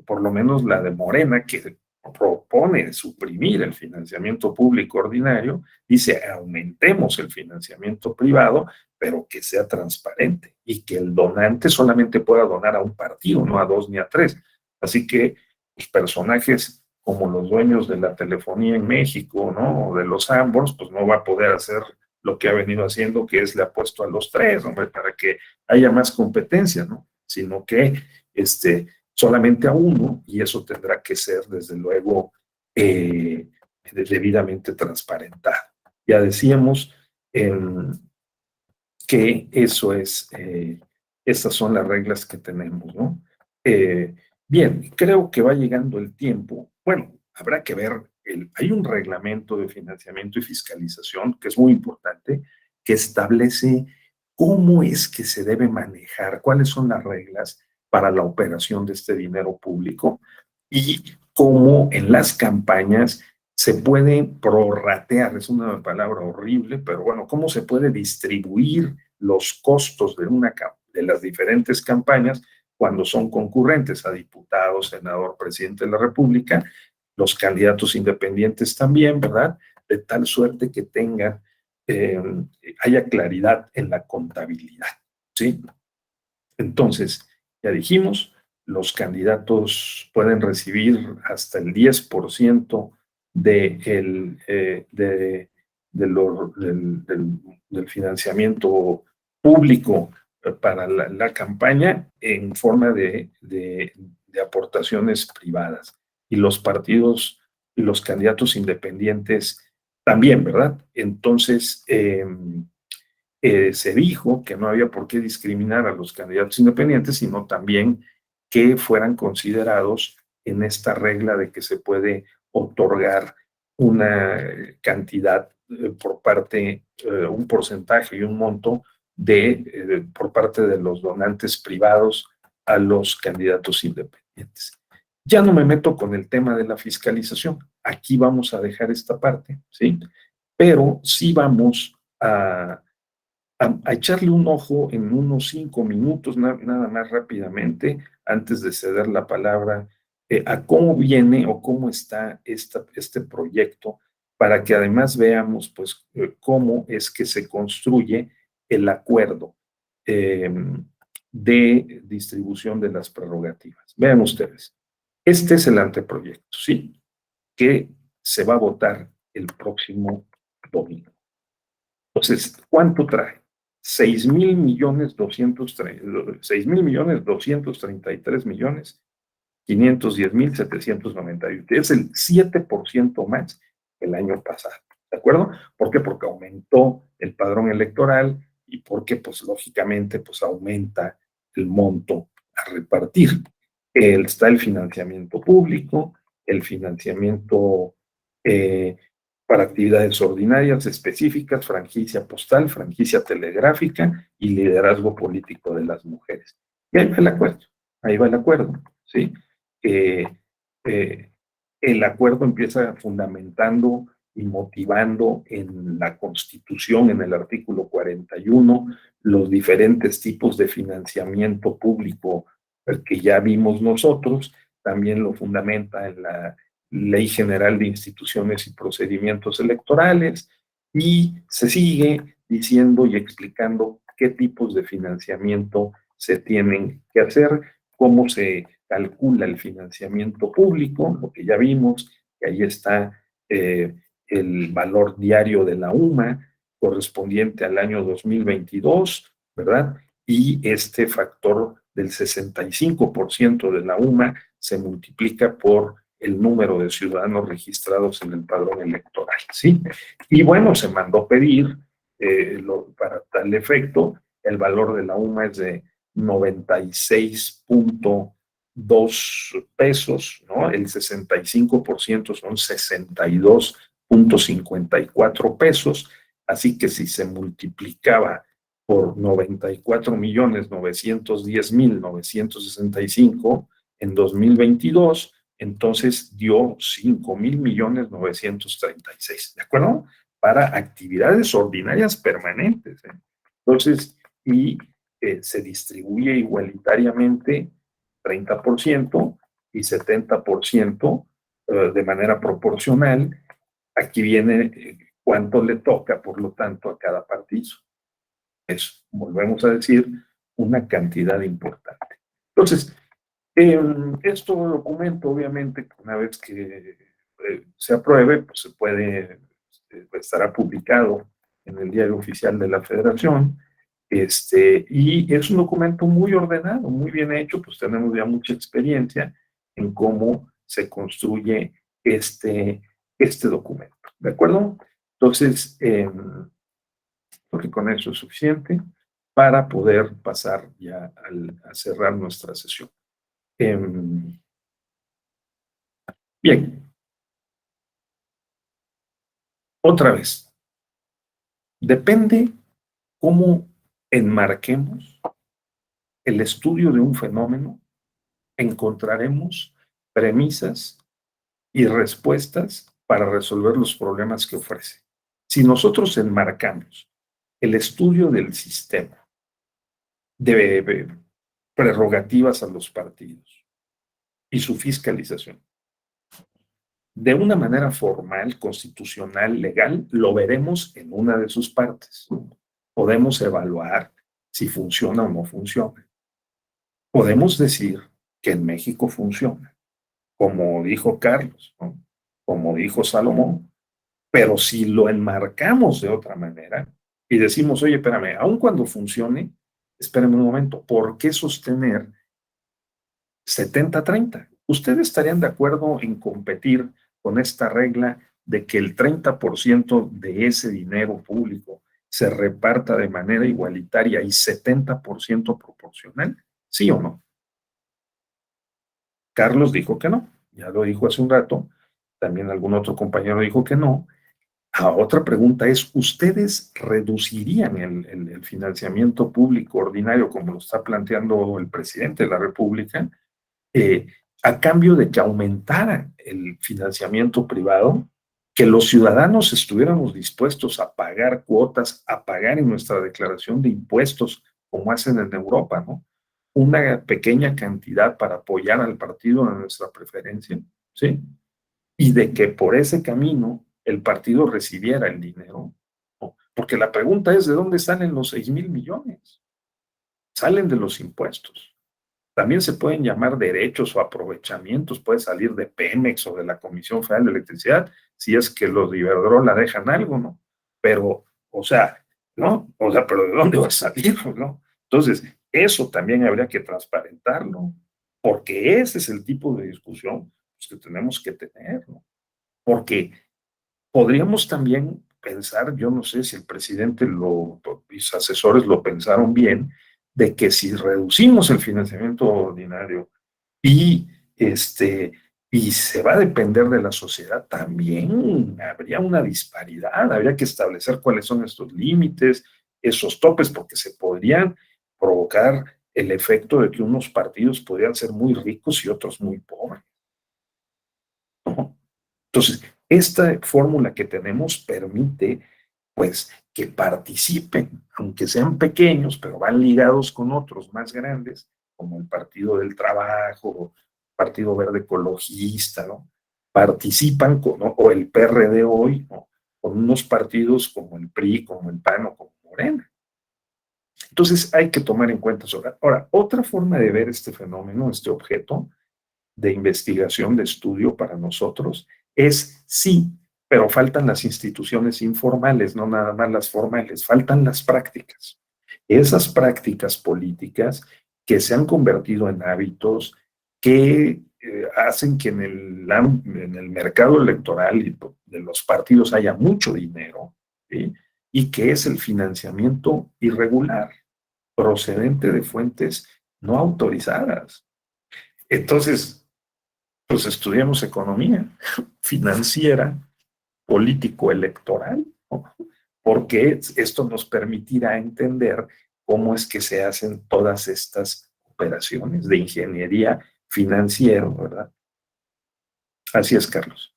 por lo menos la de Morena, que propone suprimir el financiamiento público ordinario, dice aumentemos el financiamiento privado, pero que sea transparente y que el donante solamente pueda donar a un partido, no a 2 ni a 3. Así que los personajes como los dueños de la telefonía en México, ¿no? O de los Ambros, pues no va a poder hacer lo que ha venido haciendo, que es le ha puesto a los tres, hombre, para que haya más competencia, ¿no? Sino que solamente a uno, y eso tendrá que ser, desde luego, debidamente transparentado. Ya decíamos que eso es, estas son las reglas que tenemos, ¿no? Bien, creo que va llegando el tiempo. Bueno, habrá que ver, hay un reglamento de financiamiento y fiscalización que es muy importante, que establece cómo es que se debe manejar, cuáles son las reglas para la operación de este dinero público y cómo en las campañas se puede prorratear, es una palabra horrible, pero bueno, cómo se puede distribuir los costos de las diferentes campañas cuando son concurrentes a diputado, senador, presidente de la República, los candidatos independientes también, ¿verdad? De tal suerte que haya claridad en la contabilidad, ¿sí? Entonces, ya dijimos, los candidatos pueden recibir hasta el 10% del financiamiento público para la campaña en forma de aportaciones privadas. Y los partidos y los candidatos independientes también, ¿verdad? Entonces, se dijo que no había por qué discriminar a los candidatos independientes, sino también que fueran considerados en esta regla de que se puede otorgar una cantidad por parte, un porcentaje y un monto por parte de los donantes privados a los candidatos independientes. Ya no me meto con el tema de la fiscalización. Aquí vamos a dejar esta parte, ¿sí? Pero sí vamos a echarle un ojo en unos 5 minutos, nada más rápidamente, antes de ceder la palabra, a cómo viene o cómo está este proyecto, para que además veamos, pues, cómo es que se construye el acuerdo de distribución de las prerrogativas. Vean ustedes, este es el anteproyecto, ¿sí? Que se va a votar el próximo domingo. Entonces, ¿cuánto trae? 6,233,510,791. Es el 7% más que el año pasado. ¿De acuerdo? ¿Por qué? Porque aumentó el padrón electoral y porque, pues, lógicamente, pues, aumenta el monto a repartir. Está el financiamiento público, el financiamiento para actividades ordinarias específicas, franquicia postal, franquicia telegráfica y liderazgo político de las mujeres. Y ahí va el acuerdo, ¿sí? El acuerdo empieza fundamentando y motivando en la Constitución, en el artículo 41, los diferentes tipos de financiamiento público que ya vimos nosotros, también lo fundamenta en la Ley General de Instituciones y Procedimientos Electorales, y se sigue diciendo y explicando qué tipos de financiamiento se tienen que hacer, cómo se calcula el financiamiento público, lo que ya vimos, que ahí está el valor diario de la UMA correspondiente al año 2022, ¿verdad? Y este factor del 65% de la UMA se multiplica por el número de ciudadanos registrados en el padrón electoral, ¿sí? Y bueno, se mandó pedir para tal efecto, el valor de la UMA es de 96.2 pesos, ¿no? El 65% son 62.54 pesos, así que si se multiplicaba por 94.910.965 en 2022, entonces dio 5,000,936, ¿de acuerdo? Para actividades ordinarias permanentes, ¿eh? Entonces, y se distribuye igualitariamente 30% y 70% de manera proporcional. Aquí viene cuánto le toca, por lo tanto, a cada partido. Es, volvemos a decir, una cantidad importante. Entonces, este documento, obviamente, una vez que se apruebe, pues se puede, estará publicado en el Diario Oficial de la Federación. Y es un documento muy ordenado, muy bien hecho, pues tenemos ya mucha experiencia en cómo se construye este documento, ¿de acuerdo? Entonces, creo que con eso es suficiente para poder pasar ya a cerrar nuestra sesión. Bien, otra vez, depende cómo enmarquemos el estudio de un fenómeno, encontraremos premisas y respuestas para resolver los problemas que ofrece. Si nosotros enmarcamos el estudio del sistema de prerrogativas a los partidos y su fiscalización de una manera formal, constitucional, legal, lo veremos en una de sus partes. Podemos evaluar si funciona o no funciona. Podemos decir que en México funciona, como dijo Carlos, ¿no? Como dijo Salomón, pero si lo enmarcamos de otra manera y decimos, oye, espérame, aun cuando funcione, espérame un momento, ¿por qué sostener 70-30? ¿Ustedes estarían de acuerdo en competir con esta regla de que el 30% de ese dinero público se reparta de manera igualitaria y 70% proporcional? ¿Sí o no? Carlos dijo que no, ya lo dijo hace un rato, también algún otro compañero dijo que no. Otra pregunta es, ¿ustedes reducirían el financiamiento público ordinario como lo está planteando el presidente de la República a cambio de que aumentara el financiamiento privado, que los ciudadanos estuviéramos dispuestos a pagar cuotas, a pagar en nuestra declaración de impuestos, como hacen en Europa, ¿no? Una pequeña cantidad para apoyar al partido de nuestra preferencia, ¿sí? Y de que por ese camino el partido recibiera el dinero, ¿no? Porque la pregunta es, ¿de dónde salen los 6,000 millones? Salen de los impuestos. También se pueden llamar derechos o aprovechamientos, puede salir de Pemex o de la Comisión Federal de Electricidad, si es que los de Iberdrola dejan algo, ¿no? Pero, o sea, ¿no? O sea, pero ¿de dónde va a salir, no? Entonces, eso también habría que transparentarlo, porque ese es el tipo de discusión pues, que tenemos que tener, ¿no? Porque podríamos también pensar, yo no sé si el presidente, mis asesores lo pensaron bien, de que si reducimos el financiamiento ordinario y, y se va a depender de la sociedad, también habría una disparidad, habría que establecer cuáles son estos límites, esos topes, porque se podrían provocar el efecto de que unos partidos podrían ser muy ricos y otros muy pobres, ¿no? Entonces, esta fórmula que tenemos permite, pues, que participen, aunque sean pequeños, pero van ligados con otros más grandes, como el Partido del Trabajo, Partido Verde Ecologista, ¿no? Participan con, ¿no? O el PRD hoy, ¿no? Con unos partidos como el PRI, como el PAN o como Morena. Entonces, hay que tomar en cuenta eso. Ahora, otra forma de ver este fenómeno, este objeto, de investigación, de estudio para nosotros, es sí, pero faltan las instituciones informales, no nada más las formales, faltan las prácticas. Esas prácticas políticas que se han convertido en hábitos que hacen que en el mercado electoral de los partidos haya mucho dinero, ¿sí? Y que es el financiamiento irregular, procedente de fuentes no autorizadas. Entonces, pues estudiamos economía financiera, político-electoral, ¿no? Porque esto nos permitirá entender cómo es que se hacen todas estas operaciones de ingeniería financiera, ¿verdad? Así es, Carlos.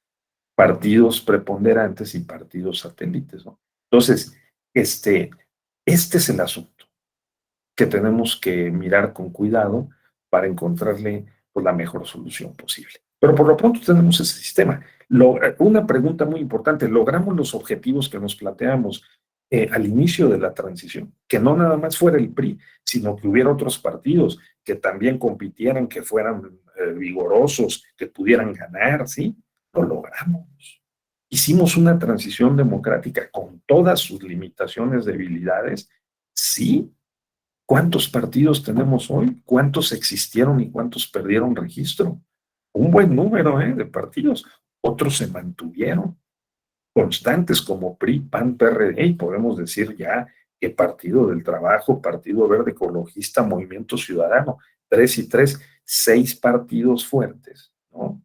Partidos preponderantes y partidos satélites, ¿no? Entonces, este es el asunto que tenemos que mirar con cuidado para encontrarle pues, la mejor solución posible. Pero por lo pronto tenemos ese sistema. Una pregunta muy importante, ¿logramos los objetivos que nos planteamos al inicio de la transición? Que no nada más fuera el PRI, sino que hubiera otros partidos que también compitieran, que fueran vigorosos, que pudieran ganar, ¿sí? Lo logramos. ¿Hicimos una transición democrática con todas sus limitaciones, debilidades? Sí. ¿Cuántos partidos tenemos hoy? ¿Cuántos existieron y cuántos perdieron registro? Un buen número de partidos. Otros se mantuvieron constantes como PRI, PAN, PRD, y podemos decir ya que Partido del Trabajo, Partido Verde Ecologista, Movimiento Ciudadano, 3 y 3, 6 partidos fuertes, ¿no?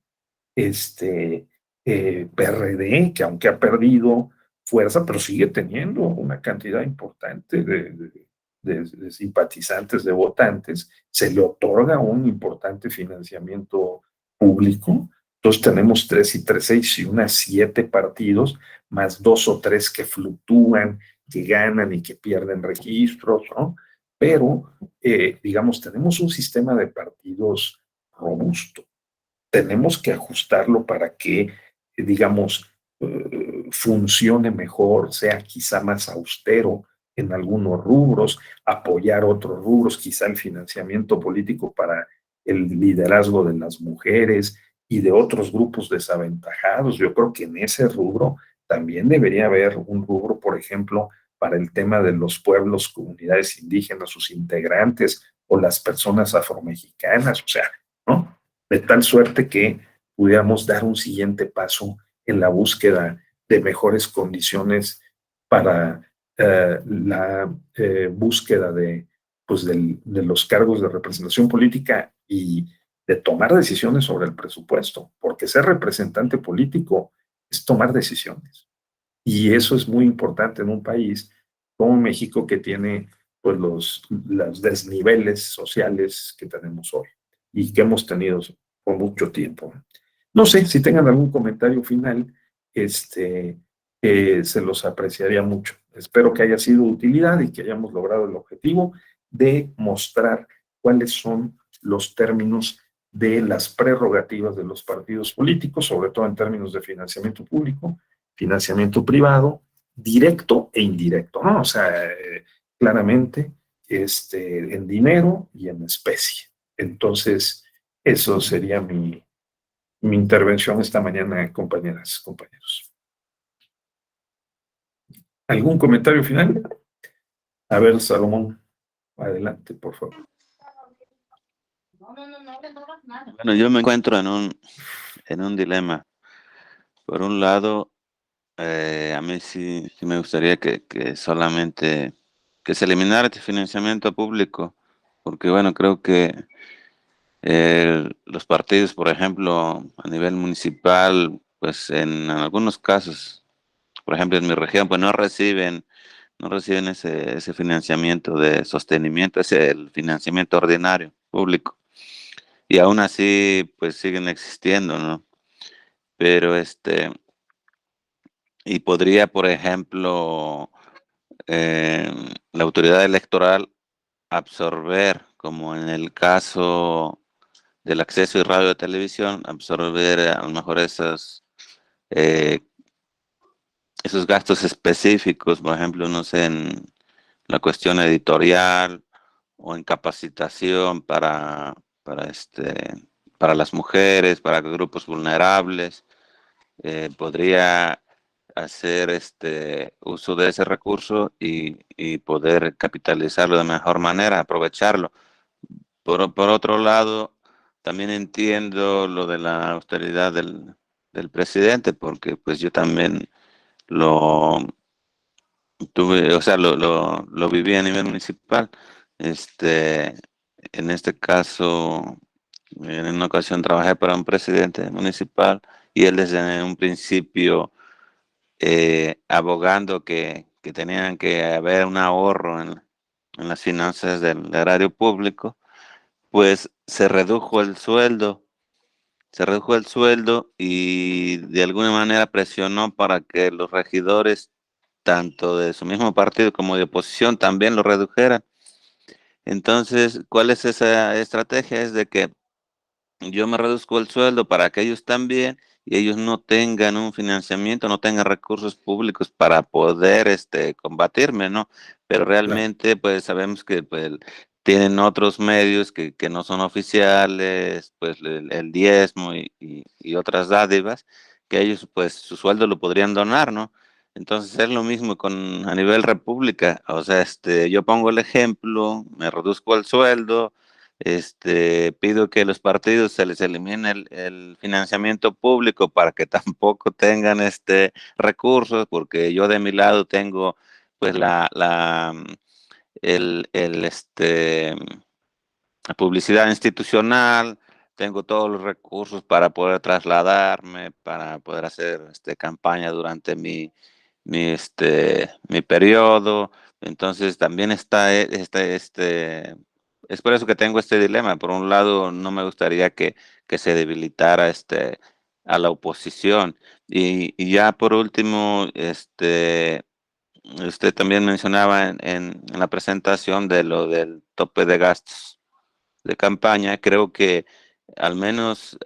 PRD, que aunque ha perdido fuerza, pero sigue teniendo una cantidad importante de simpatizantes, de votantes, se le otorga un importante financiamiento público. Entonces tenemos 3 y 3, 6 y unas 7 partidos, más 2 o 3 que fluctúan, que ganan y que pierden registros, ¿no? Pero, digamos, tenemos un sistema de partidos robusto. Tenemos que ajustarlo para que, digamos, funcione mejor, sea quizá más austero en algunos rubros, apoyar otros rubros, quizá el financiamiento político para el liderazgo de las mujeres y de otros grupos desaventajados. Yo creo que en ese rubro también debería haber un rubro, por ejemplo, para el tema de los pueblos, comunidades indígenas, sus integrantes o las personas afromexicanas, o sea, ¿no? De tal suerte que pudiéramos dar un siguiente paso en la búsqueda de mejores condiciones para la búsqueda pues de los cargos de representación política y de tomar decisiones sobre el presupuesto, porque ser representante político es tomar decisiones. Y eso es muy importante en un país como México, que tiene pues los desniveles sociales que tenemos hoy y que hemos tenido por mucho tiempo. No sé si tengan algún comentario final, se los apreciaría mucho. Espero que haya sido de utilidad y que hayamos logrado el objetivo de mostrar cuáles son los términos de las prerrogativas de los partidos políticos, sobre todo en términos de financiamiento público, financiamiento privado, directo e indirecto, ¿no? O sea, claramente en dinero y en especie. Entonces, eso sería mi intervención esta mañana, compañeras, compañeros. ¿Algún comentario final? A ver, Salomón, adelante, por favor. Bueno, yo me encuentro en un dilema. Por un lado, a mí sí me gustaría que solamente que se eliminara este financiamiento público, porque bueno, creo que los partidos, por ejemplo, a nivel municipal, pues en algunos casos, por ejemplo, en mi región, pues no reciben ese financiamiento de sostenimiento, el financiamiento ordinario público. Y aún así, pues siguen existiendo, ¿no? Pero y podría, por ejemplo, la autoridad electoral absorber, como en el caso del acceso y radio de televisión, absorber a lo mejor esos gastos específicos, por ejemplo, no sé, en la cuestión editorial o en capacitación para las mujeres, para grupos vulnerables. Podría hacer uso de ese recurso y poder capitalizarlo de mejor manera, aprovecharlo. Por otro lado, también entiendo lo de la austeridad del presidente, porque pues yo también lo tuve, o sea, lo viví a nivel municipal. En este caso, en una ocasión trabajé para un presidente municipal y él desde un principio abogando que tenían que haber un ahorro en las finanzas del erario público, pues se redujo el sueldo y de alguna manera presionó para que los regidores, tanto de su mismo partido como de oposición, también lo redujeran. Entonces, ¿cuál es esa estrategia? Es de que yo me reduzco el sueldo para que ellos también y ellos no tengan un financiamiento, no tengan recursos públicos para poder combatirme, ¿no? Pero realmente pues sabemos que pues, tienen otros medios que no son oficiales, pues el diezmo y otras dádivas que ellos pues su sueldo lo podrían donar, ¿no? Entonces es lo mismo a nivel república, o sea, yo pongo el ejemplo, me reduzco el sueldo, pido que los partidos se les elimine el financiamiento público para que tampoco tengan recursos, porque yo de mi lado tengo pues el, el, este, la publicidad institucional, tengo todos los recursos para poder trasladarme, para poder hacer campaña durante mi periodo. Entonces también está es por eso que tengo este dilema. Por un lado, no me gustaría que se debilitara a la oposición. Y ya por último, usted también mencionaba en la presentación de lo del tope de gastos de campaña. Creo que al menos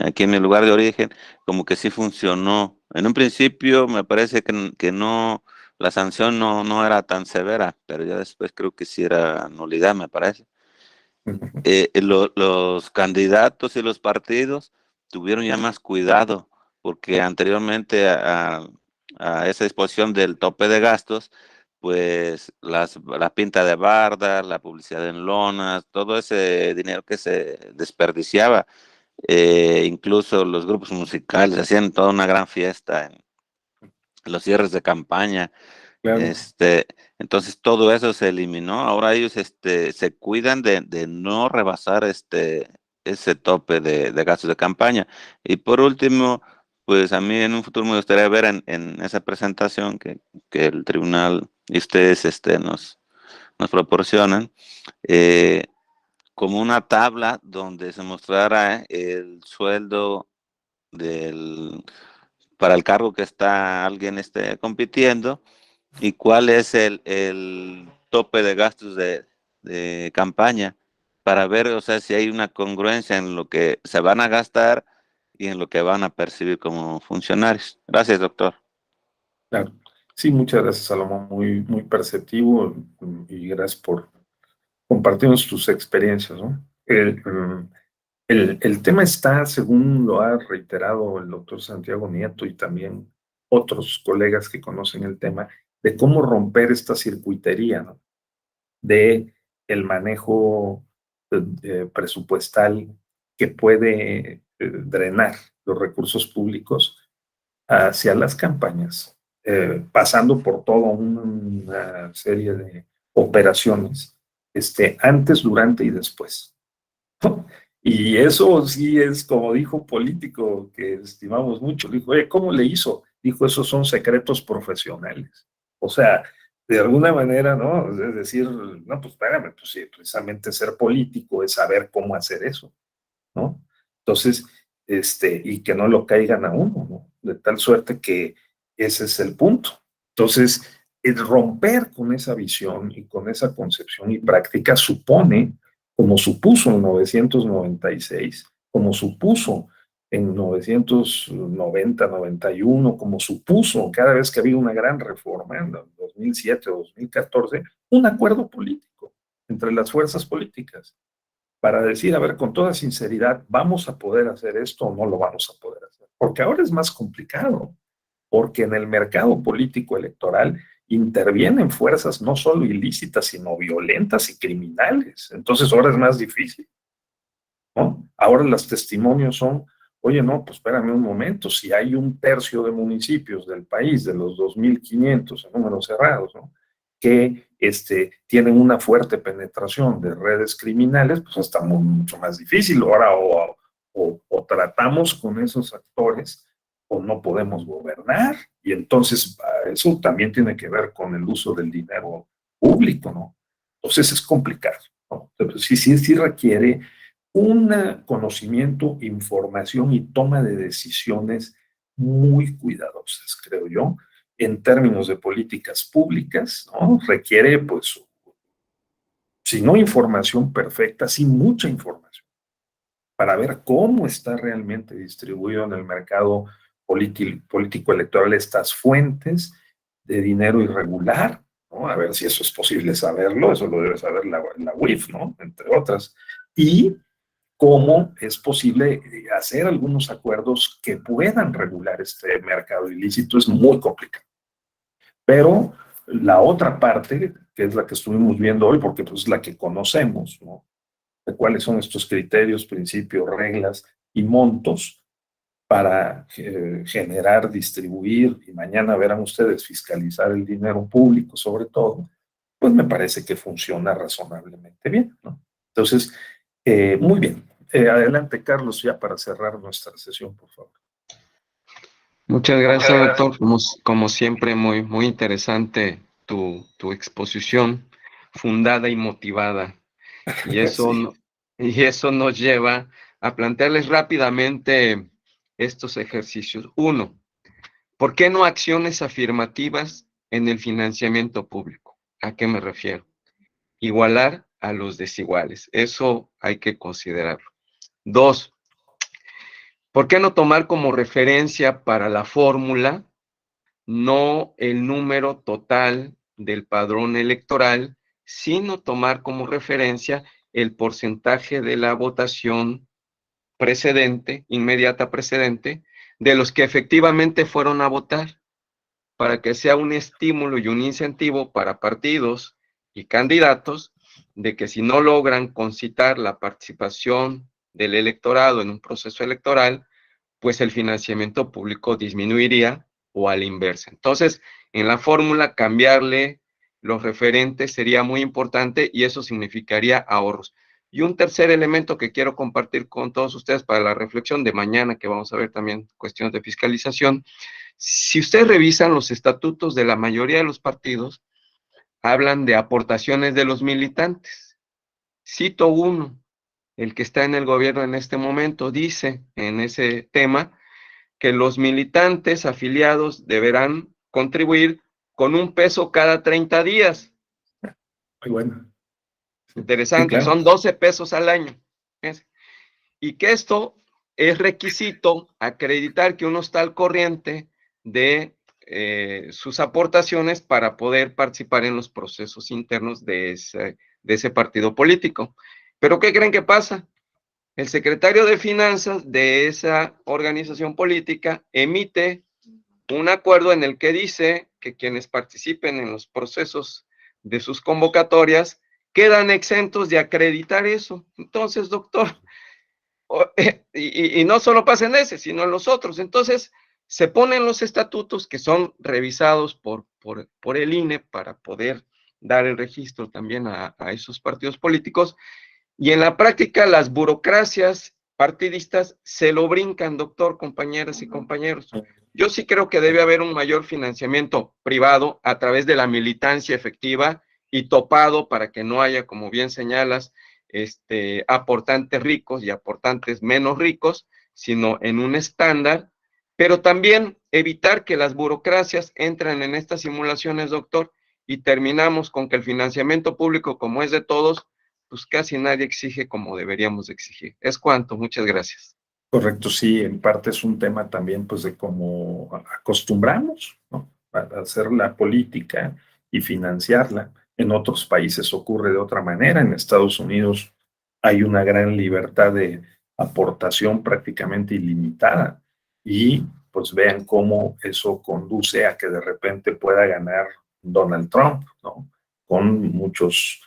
aquí en mi lugar de origen, como que sí funcionó. En un principio me parece que no, la sanción no era tan severa, pero ya después creo que sí era nulidad, me parece. Los candidatos y los partidos tuvieron ya más cuidado, porque anteriormente a esa disposición del tope de gastos, pues la pinta de barda, la publicidad en lonas, todo ese dinero que se desperdiciaba, incluso los grupos musicales hacían toda una gran fiesta en los cierres de campaña. Claro. Entonces todo eso se eliminó. Ahora ellos se cuidan de no rebasar ese tope de gastos de campaña. Y por último, pues a mí en un futuro me gustaría ver en esa presentación que el tribunal y ustedes nos proporcionan, como una tabla donde se mostrara el sueldo para el cargo que está alguien compitiendo, y cuál es el tope de gastos de campaña, para ver, o sea, si hay una congruencia en lo que se van a gastar y en lo que van a percibir como funcionarios. Gracias, doctor. Claro. Sí, muchas gracias, Salomón, muy perceptivo, y gracias por compartirnos tus experiencias, ¿no? El tema está, según lo ha reiterado el doctor Santiago Nieto y también otros colegas que conocen el tema, de cómo romper esta circuitería, ¿no? De el manejo presupuestal que puede drenar los recursos públicos hacia las campañas, pasando por toda una serie de operaciones, antes, durante y después. Y eso sí es, como dijo un político que estimamos mucho, dijo, ¿cómo le hizo? Dijo, esos son secretos profesionales. O sea, de alguna manera, ¿no? Es decir, no, pues espérame, pues sí, precisamente ser político es saber cómo hacer eso, ¿no? Entonces, y que no lo caigan a uno, ¿no? De tal suerte que ese es el punto. Entonces, el romper con esa visión y con esa concepción y práctica supone, como supuso en 1996, como supuso en 1990, 91, como supuso cada vez que había una gran reforma en 2007 o 2014, un acuerdo político entre las fuerzas políticas para decir, a ver, con toda sinceridad, ¿vamos a poder hacer esto o no lo vamos a poder hacer? Porque ahora es más complicado, porque en el mercado político electoral intervienen fuerzas no solo ilícitas, sino violentas y criminales. Entonces ahora es más difícil, ¿no? Ahora los testimonios son, oye, no, pues espérame un momento, si hay 1/3 de municipios del país, de los 2.500 en números cerrados, ¿no?, que tienen una fuerte penetración de redes criminales, pues está mucho más difícil. Ahora o tratamos con esos actores o no podemos gobernar. Y entonces eso también tiene que ver con el uso del dinero público, ¿no? Entonces es complicado, ¿no? Entonces, sí requiere un conocimiento, información y toma de decisiones muy cuidadosas, creo yo, en términos de políticas públicas, ¿no? Requiere, pues, si no información perfecta, sí mucha información, para ver cómo está realmente distribuido en el mercado político electoral estas fuentes de dinero irregular, ¿no? A ver si eso es posible saberlo, eso lo debe saber la UIF, ¿no? Entre otras. Y cómo es posible hacer algunos acuerdos que puedan regular este mercado ilícito. Es muy complicado. Pero la otra parte, que es la que estuvimos viendo hoy, porque pues, es la que conocemos, ¿no? De cuáles son estos criterios, principios, reglas y montos para generar, distribuir, y mañana verán ustedes fiscalizar el dinero público sobre todo, pues me parece que funciona razonablemente bien, ¿no? Entonces, muy bien. Adelante, Carlos, ya para cerrar nuestra sesión, por favor. Muchas gracias, doctor. Como siempre, muy interesante tu exposición, fundada y motivada. Y eso, Sí. y eso nos lleva a plantearles rápidamente estos ejercicios. 1. ¿Por qué no acciones afirmativas en el financiamiento público? ¿A qué me refiero? Igualar a los desiguales. Eso hay que considerarlo. 2. ¿Por qué no tomar como referencia para la fórmula no el número total del padrón electoral, sino tomar como referencia el porcentaje de la votación precedente, inmediata precedente, de los que efectivamente fueron a votar, para que sea un estímulo y un incentivo para partidos y candidatos de que si no logran concitar la participación del electorado en un proceso electoral, pues el financiamiento público disminuiría o a la inversa. Entonces, en la fórmula, cambiarle los referentes sería muy importante y eso significaría ahorros. Y un tercer elemento que quiero compartir con todos ustedes para la reflexión de mañana, que vamos a ver también cuestiones de fiscalización. Si ustedes revisan los estatutos de la mayoría de los partidos, hablan de aportaciones de los militantes. Cito uno, el que está en el gobierno en este momento, dice en ese tema que los militantes afiliados deberán contribuir con $1 cada 30 días. Muy bueno. Interesante, Sí, claro. son 12 pesos al año. Y que esto es requisito acreditar que uno está al corriente de sus aportaciones para poder participar en los procesos internos de ese partido político. ¿Pero qué creen que pasa? El secretario de Finanzas de esa organización política emite un acuerdo en el que dice que quienes participen en los procesos de sus convocatorias quedan exentos de acreditar eso. Entonces, doctor, y no solo pasa en ese, sino en los otros. Entonces, se ponen los estatutos que son revisados por el INE para poder dar el registro también a esos partidos políticos, y en la práctica las burocracias partidistas se lo brincan, doctor, compañeras y compañeros. Yo sí creo que debe haber un mayor financiamiento privado a través de la militancia efectiva y topado para que no haya, como bien señalas, aportantes ricos y aportantes menos ricos, sino en un estándar, pero también evitar que las burocracias entren en estas simulaciones, doctor, y terminamos con que el financiamiento público, como es de todos, pues casi nadie exige como deberíamos exigir. Es cuanto, muchas gracias. Correcto, sí, en parte es un tema también pues de cómo acostumbramos, ¿no?, a hacer la política y financiarla. En otros países ocurre de otra manera. En Estados Unidos hay una gran libertad de aportación prácticamente ilimitada y pues vean cómo eso conduce a que de repente pueda ganar Donald Trump, ¿no?, con muchos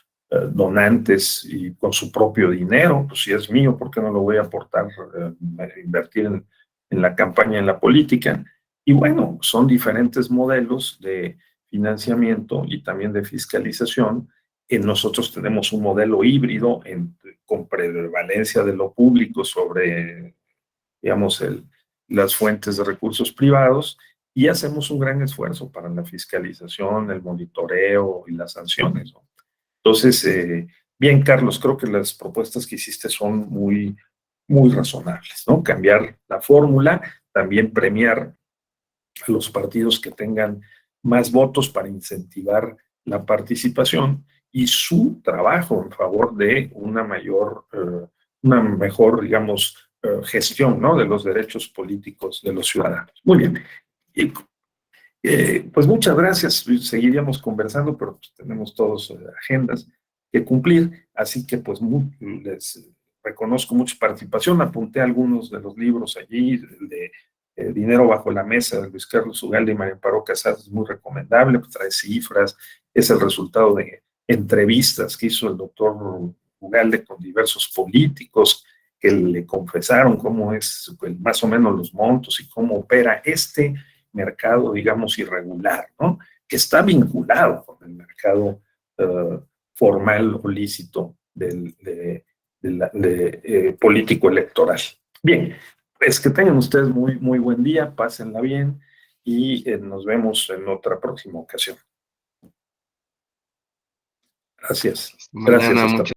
donantes y con su propio dinero. Pues si es mío, ¿por qué no lo voy a aportar, invertir en la campaña, en la política? Y bueno, son diferentes modelos de financiamiento y también de fiscalización. Nosotros tenemos un modelo híbrido con prevalencia de lo público sobre, digamos, las fuentes de recursos privados, y hacemos un gran esfuerzo para la fiscalización, el monitoreo y las sanciones, ¿no? Entonces, bien, Carlos, creo que las propuestas que hiciste son muy, muy razonables, ¿no? Cambiar la fórmula, también premiar a los partidos que tengan más votos para incentivar la participación y su trabajo en favor de una mejor, digamos, gestión, ¿no?, de los derechos políticos de los ciudadanos. Muy bien. Y, pues muchas gracias. Seguiríamos conversando, pero pues tenemos todos agendas que cumplir, así que pues les reconozco mucha participación, apunté algunos de los libros allí, el de Dinero bajo la mesa, de Luis Carlos Ugalde y María Amparo Casas, es muy recomendable, pues trae cifras, es el resultado de entrevistas que hizo el doctor Ugalde con diversos políticos que le confesaron cómo es más o menos los montos y cómo opera este mercado, digamos, irregular, ¿no? Que está vinculado con el mercado formal o lícito político electoral. Bien, pues que tengan ustedes muy buen día, pásenla bien y nos vemos en otra próxima ocasión. Gracias. Mañana, Gracias. muchas